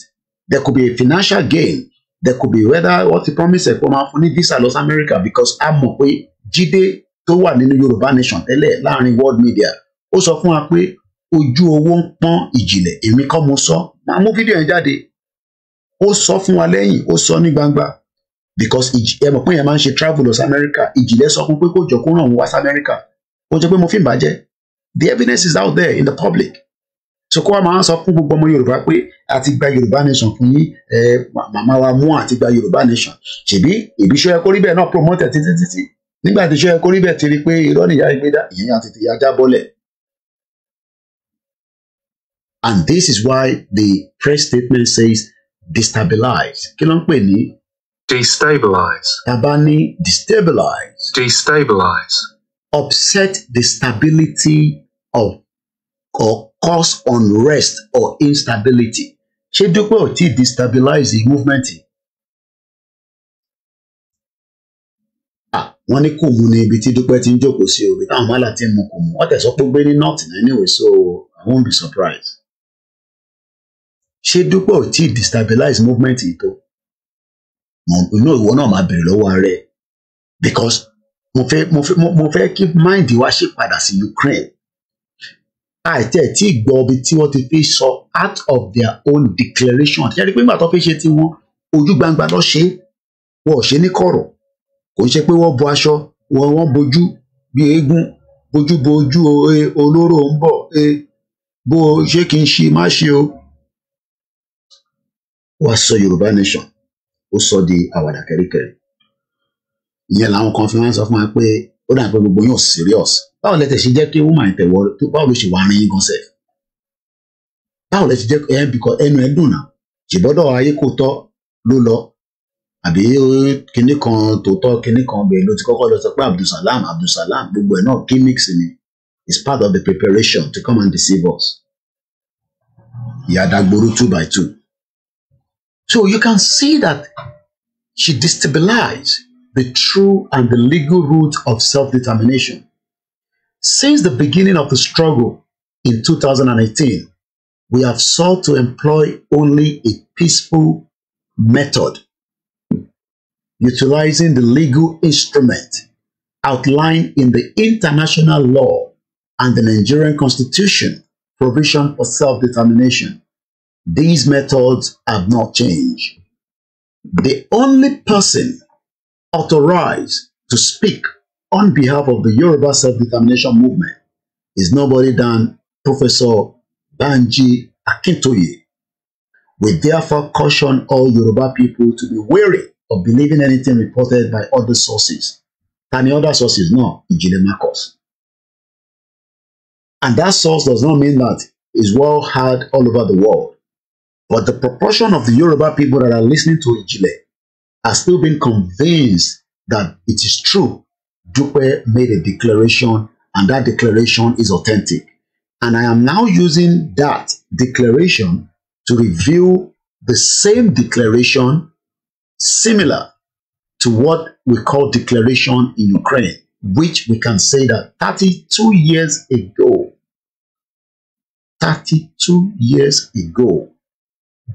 There could be a financial gain. There could be whether what he promised for máa fún ní visa Los America, because a mọ̀ pé Jídé tó wà nínú Yorùbá Nation tẹ́lẹ̀ láàrin world media ó sọ fún wa pé ojú owó ń pọ́n ìjìnlẹ̀. Èmi kọ́ mo sọ, máa mú fídíò yẹn jáde. Ó sọ fún wa lẹ́yìn, ó sọ ní gbangba, because ẹ mọ̀ pé yẹn máa ń ṣe travel Los America. Ìjìnlẹ̀ sọ fún pé kó jọ kó ràn wá sí America. Ó jẹ́ pé mo fi ń bàjẹ́. The evidence is out there in the public. So kó wa máa ń sọ fún gbogbo ọmọ Yorùbá pé a ti gba Yorùbá Nation fún yín, màmá wa mú àti gba Yorùbá Nation. Ṣèbí ìbíṣọ́ ẹ kó rí bẹ́ẹ̀ náà promote títí. Nígbà tí iṣẹ́ ẹ kó rí bẹ́ẹ̀ ti rí pé irọ́ nìyá ìgbéda, ìyẹn àti tìyá jábọ́lẹ̀. And this is why the press statement says destabilize. Kí ló ń pè ní?
Destabilize.
Tàbá ní destabilize.
Destabilize.
Upset the stability of or cause unrest or instability. Ṣé Dúpẹ́ ò tí destabilize the movement? Wọ́n ní Kùmú ní ibi tí Dúpẹ́ ti ń jókòó sí orí táwọn mọ́là ti ń mú Kùmú. Wọ́n tẹ̀sọ́ pé gbé ní north anyway, so I won't be surprised. Ṣé Dúpẹ́ ò tí destabilize movement yìí tó? Ìwọ náà máa bèrè lọ́wọ́ ààrẹ, because mo fẹ́ kí mind wa ṣe padà sí Ukraine. Àìtẹ́ tí gbọ́ ibi tí wọ́n ti fi sọ out of their own declaration. Ṣé ẹ rí pé nígbà tó fi ṣe tí wọ́n ojú gbangba lọ ṣe, wọ́n ò ṣe ní kọ̀rọ̀. Kò ń ṣe pé wọ́n bo aṣọ, wọ́n bojú bí eégún, bojú olóró ń bọ̀, bó ṣe kì í ṣe má ṣe o. Wọ́n sọ Yorùbá Nation, ó sọ di àwàdà kẹ́ríkẹ́rí. Ìyẹn làwọn kan fi máa ń sọ fún wa pé ó dà pé gbogbo yóò serious. Báwo lẹ tẹ̀ ṣe jẹ́ kí woman tẹ̀wọ́, báwo ló ṣe wà ní yín gan sef? Báwo lẹ ṣe jẹ́ bíkọ́ ẹnu ẹ dùn náà? Ṣèbọ́dọ̀ ayé kò tọ́ ló lọ, àbí kinní kan tòótọ́ kinní kan bẹ́ẹ̀ ló ti kọ́kọ́ lọ sọ pé Abdulsalam gbogbo ẹ̀ náà gimmicks ni. It's part of the preparation to come and deceive us. Ìyá Dagboru 2 by 2. So you can see that she destabilized the true and the legal route of self-determination. Since the beginning of the struggle in 2018, we have sought to employ only a peaceful method, utilizing the legal instrument outlined in the international law and the Nigerian Constitution provision for self-determination. These methods have not changed. The only person authorized to speak on behalf of the Yoruba self-determination movement is nobody than Professor Banji Akintoye. We therefore caution all Yoruba people to be wary of believing anything reported by other sources. And the other sources, no, Ijile Marcos. And that source does not mean that it's well heard all over the world. But the proportion of the Yoruba people that are listening to Ijile are still being convinced that it is true. Dupe made a declaration, and that declaration is authentic. And I am now using that declaration to review the same declaration similar to what we call declaration in Ukraine, which we can say that 32 years ago,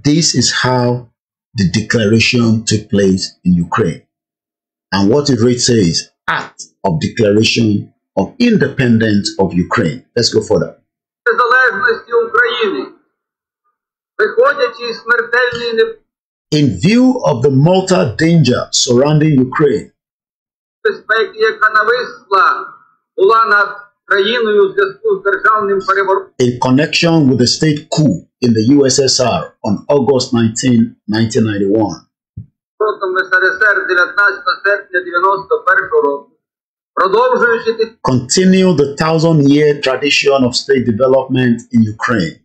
this is how the declaration took place in Ukraine. And what it reads says, Act of Declaration of Independence of Ukraine. Let's go further. In view of the mortal danger surrounding Ukraine, in connection with the state coup in the USSR on August 19, 1991, continue the 1,000-year tradition of state development in Ukraine,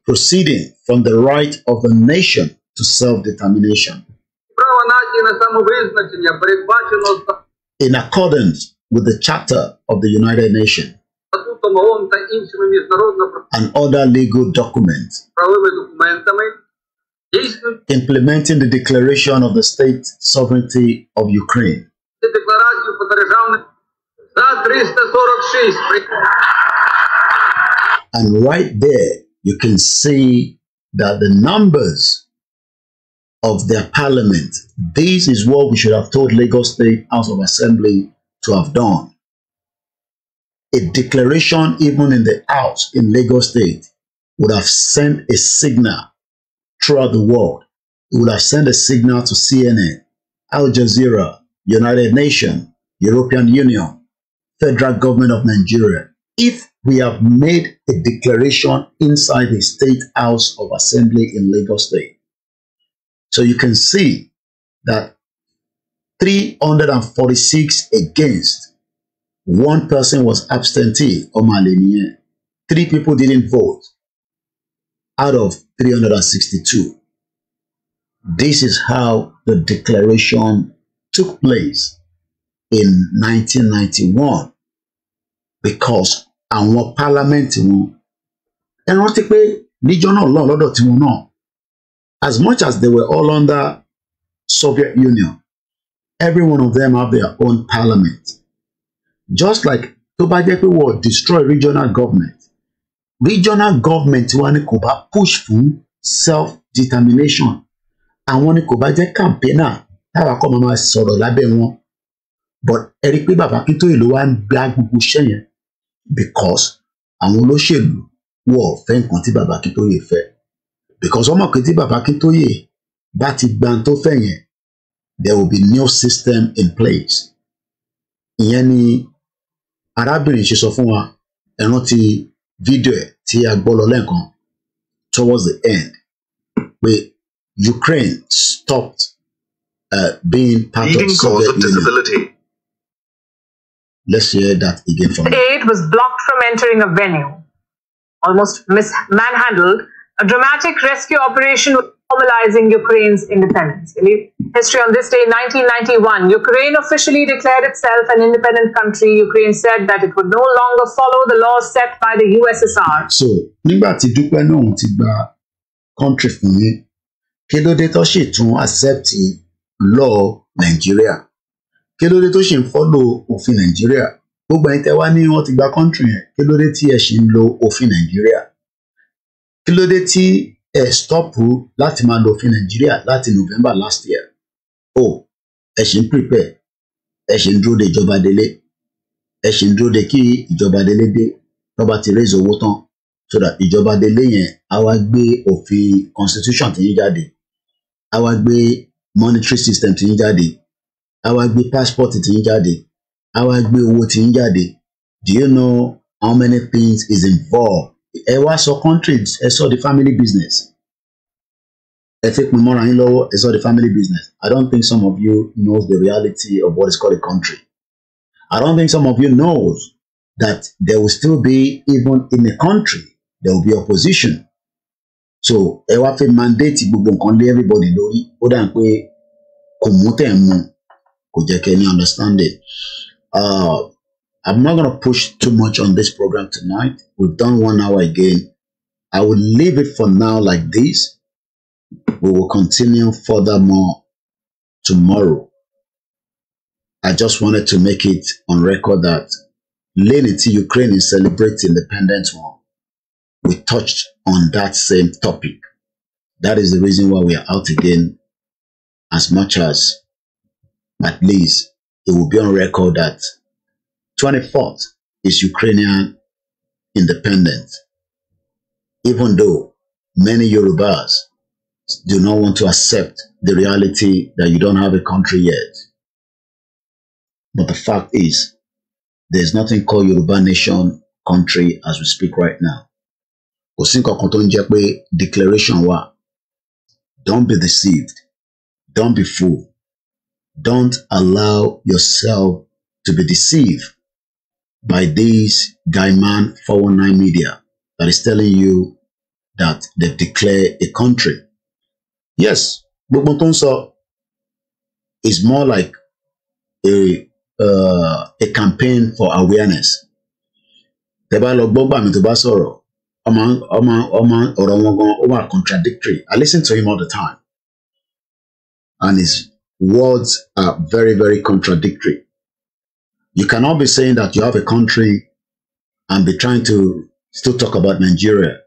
proceeding from the right of the nation to self-determination in accordance with the Charter of the United Nations and other legal documents implementing the Declaration of the State Sovereignty of Ukraine. And right there, you can see that the numbers of their parliament, this is what we should have told Lagos State House of Assembly to have done. A declaration even in the House in Lagos State would have sent a signal throughout the world. It would have sent a signal to CNN, Al Jazeera, United Nations, European Union, Federal Government of Nigeria. If we have made a declaration inside the State House of Assembly in Lagos State. So you can see that 346 against, one person was absentee or malinier. 3 people didn't vote out of 362. This is how the declaration took place in 1991 because our parliament as much as they were all under Soviet Union, every one of them have their own parliament. Just like Tobajepe will destroy regional government one could push for self-determination. And one could buy campaigner, how come mama sọ̀rọ̀ lábẹ́ wọn. But Eric Baba Akintoye ló wá ń gba gbogbo iṣẹ́ yẹn because àwọn olóṣèlú wọ́n fẹ́ nǹkan tí Baba Akintoye fẹ́. Because ọmọ kan tí Baba Akintoye bá ti gba tó fẹ́ yẹn, there will be new system in place. Ìyẹn ni arábìnrin ṣe sọ fún wa, ẹ rántí fídíò ẹ̀ tí a gbọ́ lọ lẹ́ẹ̀kan towards the end, where Ukraine stopped being part of Soviet Union. Let's hear that again from
Aid was blocked from entering a venue, almost manhandled. A dramatic rescue operation formalizing Ukraine's independence. History on this day, 1991, Ukraine officially declared itself an independent country. Ukraine said that it would no longer follow the laws set by the USSR.
So, nígbà tí Dúpẹ́ náà ti gba country fún yín, kí ló dé tó ṣì tún accept law Nigeria? Kí ló dé tó ṣì ń follow òfin Nigeria? Gbogbo ẹ̀yin tẹ́ wá ní wọ́n ti gba country yẹn, kí ló dé tí ẹ ṣì ń lo òfin Nigeria? Kí ló dé tí ẹ stop láti máa lo òfin Nigeria láti November last year? Oh, ẹ ṣì ń prepare, ẹ ṣì ń dúró de ìjọba délé, ẹ ṣì ń dúró de kí ìjọba délé dé, tó bá ti raise owó tán, so that ìjọba délé yẹn á wá gbé òfin constitution tí yín jáde, á wá gbé monetary system tí yín jáde, á wá gbé passport tí yín jáde, á wá gbé owó tí yín jáde. Do you know how many things is involved? Ẹ wá sọ countries, ẹ sọ the family business. Ẹ fi pin mọ́ra yín lọ́wọ́, ẹ sọ the family business. I don't think some of you knows the reality of what is called a country. I don't think some of you knows that there will still be, even in a country, there will be opposition. So ẹ wá fi mandate gbogbo nǹkan lé everybody lórí. Ó dà pé kò mú tẹ̀ mú, kò jẹ́ kẹ́ ní understanding. I'm not going to push too much on this program tonight. We've done 1 hour again. I will leave it for now like this. We will continue furthermore tomorrow. I just wanted to make it on record that Lenity Ukraine is celebrating Independence One. We touched on that same topic. That is the reason why we are out again. As much as, at least, it will be on record that 24th is Ukrainian independence. Even though many Yorubas do not want to accept the reality that you don't have a country yet. But the fact is, there's nothing called Yoruba Nation country as we speak right now. Declaration wa. Don't be deceived. Don't be fooled. Don't allow yourself to be deceived by this Gaiman 419 media that is telling you that they've declared a country. Yes, Bukmutonso is more like a campaign for awareness. Contradictory. I listen to him all the time, and his words are very, very contradictory. You cannot be saying that you have a country and be trying to still talk about Nigeria.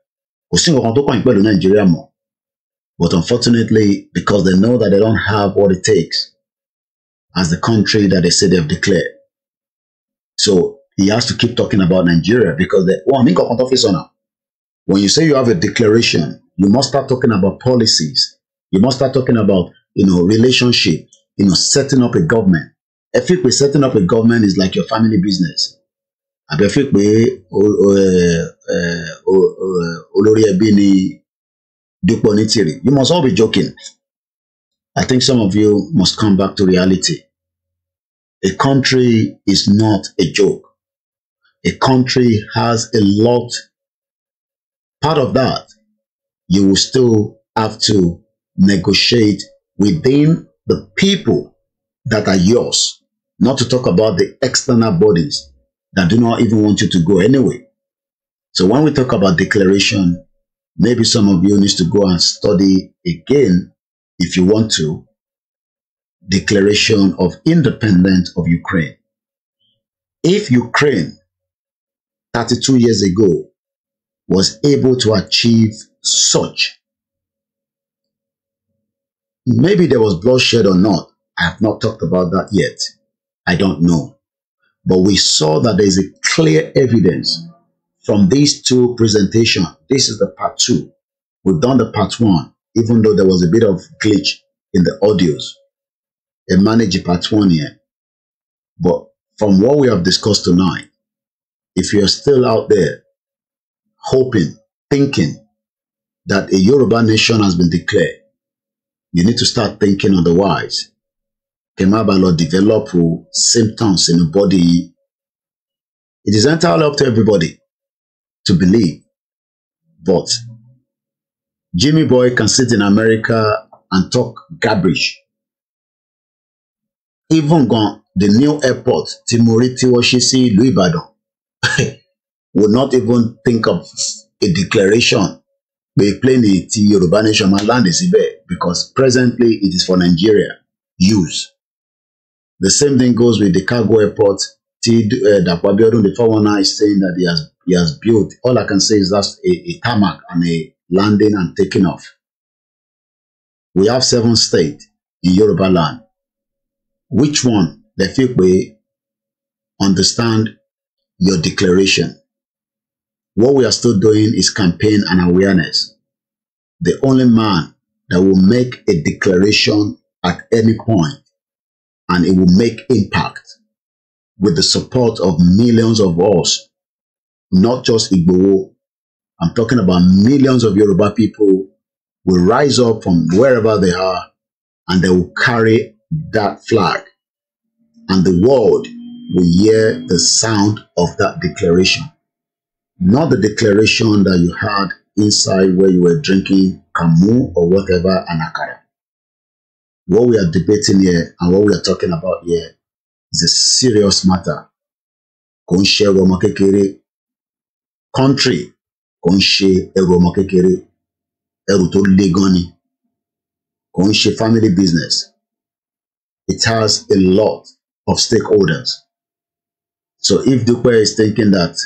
But unfortunately, because they know that they don't have what it takes as the country that they say they've declared. So he has to keep talking about Nigeria because when you say you have a declaration, you must start talking about policies. You must start talking about, relationship, setting up a government. I think setting up a government is like your family business. You must all be joking. I think some of you must come back to reality. A country is not a joke. A country has a lot. Part of that, you will still have to negotiate within the people that are yours, not to talk about the external bodies that do not even want you to go anyway. So when we talk about declaration, maybe some of you need to go and study again, if you want to, Declaration of Independence of Ukraine. If Ukraine 32 years ago was able to achieve such, maybe there was bloodshed or not. I have not talked about that yet. I don't know. But we saw that there is a clear evidence from these two presentations. This is the part 2. We've done the part 1, even though there was a bit of glitch in the audios. I managed part 1 here. But from what we have discussed tonight, if you're still out there hoping, thinking that a Yoruba nation has been declared, you need to start thinking otherwise. Kemabalo develop symptoms in the body. It is entirely up to everybody to believe. But Jimmy Boy can sit in America and talk garbage. Even gone, the new airport, Timoriti Washisi, Louis Badon, would not even think of a declaration. They play the Yoruba nation land is because presently it is for Nigeria use. The same thing goes with the cargo airport. The 419 is saying that he has built. All I can say is that's a tarmac and a landing and taking off. We have 7 states in Yoruba land. Which one the feel we understand your declaration? What we are still doing is campaign and awareness. The only man that will make a declaration at any point and it will make impact with the support of millions of us, not just Igbo. I'm talking about millions of Yoruba people will rise up from wherever they are and they will carry that flag, and the world will hear the sound of that declaration. Not the declaration that you had inside where you were drinking Kamu or whatever, and Akara. What we are debating here and what we are talking about here is a serious matter. Country, family business. It has a lot of stakeholders. So if Dupe is thinking that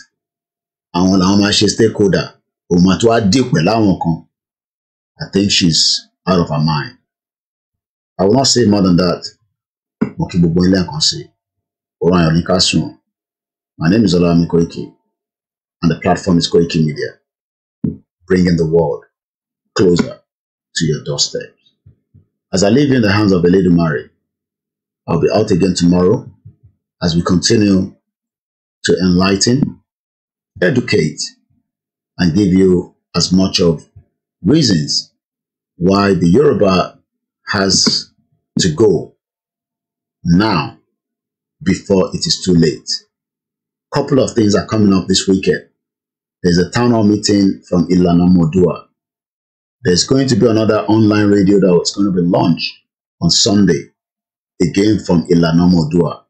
I want to stakeholder, I think she's out of her mind. I will not say more than that. My name is Olawami Koiki, and the platform is Koiki Media, bringing the world closer to your doorstep. As I leave in the hands of the Lady Mary, I'll be out again tomorrow as we continue to enlighten, educate, and give you as much of reasons why the Yoruba has to go now before it is too late. Couple of things are coming up this weekend. There's a town hall meeting from Ilana Modua There's going to be another online radio that was going to be launched on Sunday, again from Ilanomodua.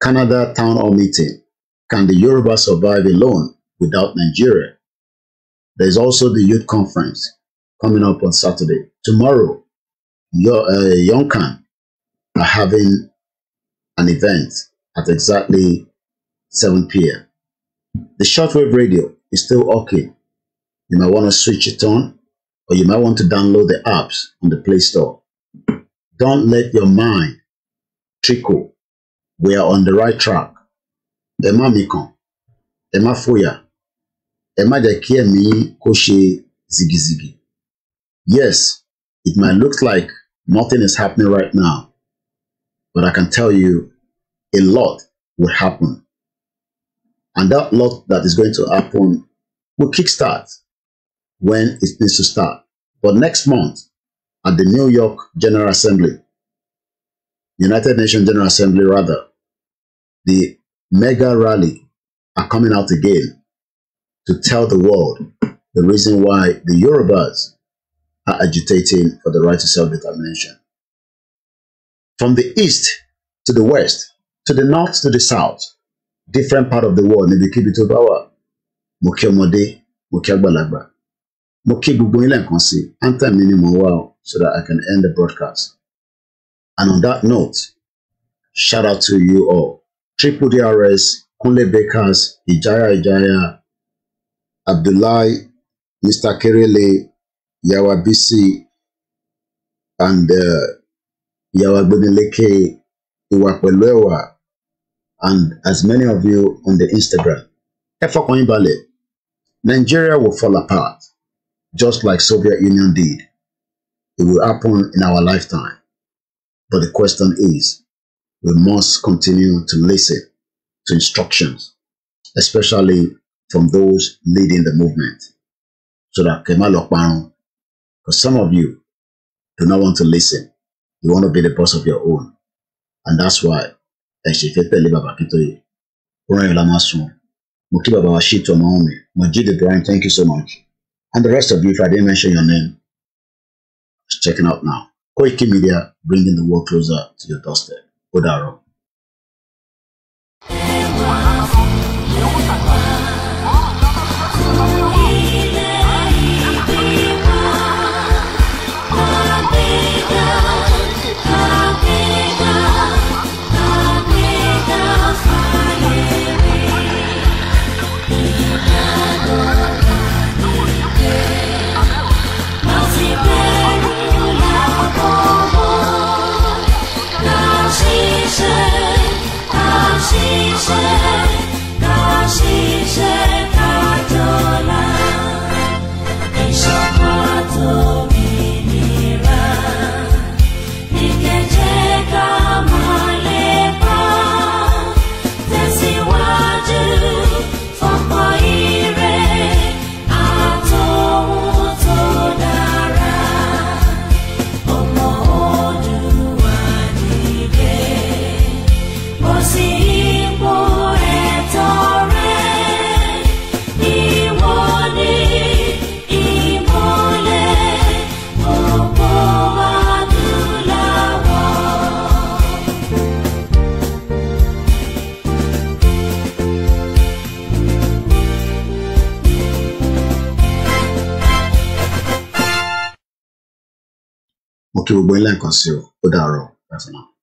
Canada Town Hall meeting. Can the Yoruba survive alone without Nigeria? There's also the youth conference coming up on Saturday. Tomorrow, Yonkan are having an event at exactly 7 p.m. The shortwave radio is still okay. You might want to switch it on, or you might want to download the apps on the Play Store. Don't let your mind trickle. We are on the right track. Emma Mikon, Emma Foya, Emma de Kiemi Koshe Ziggy Ziggy. Yes, it might look like nothing is happening right now, but I can tell you a lot will happen. And that lot that is going to happen will kickstart when it needs to start. But next month, at the New York General Assembly, United Nations General Assembly rather, the mega rally are coming out again to tell the world the reason why the Yorubas are agitating for the right to self-determination. From the east to the west, to the north to the south, different part of the world, Nibikibito Bawa, Mokiomode, Mokiagbalagba, Mokibubuile Konsi, Anthem Minimum Wow, so that I can end the broadcast. And on that note, shout out to you all. Triple DRS, Kunle Bakers, Ijaya, Abdullahi, Mr. Kerele, Yawabisi, and Yawabunileke, Iwapelewa, and as many of you on the Instagram. Nigeria will fall apart, just like Soviet Union did. It will happen in our lifetime. But the question is, we must continue to listen to instructions, especially from those leading the movement, so that because some of you do not want to listen. You want to be the boss of your own. And that's why Majid Ibrahim, thank you so much. And the rest of you, if I didn't mention your name, just checking out now. Koiki Media, bringing the world closer to your doorstep. Odaro. Okay, we'll go and conceal. Odaro. That's enough.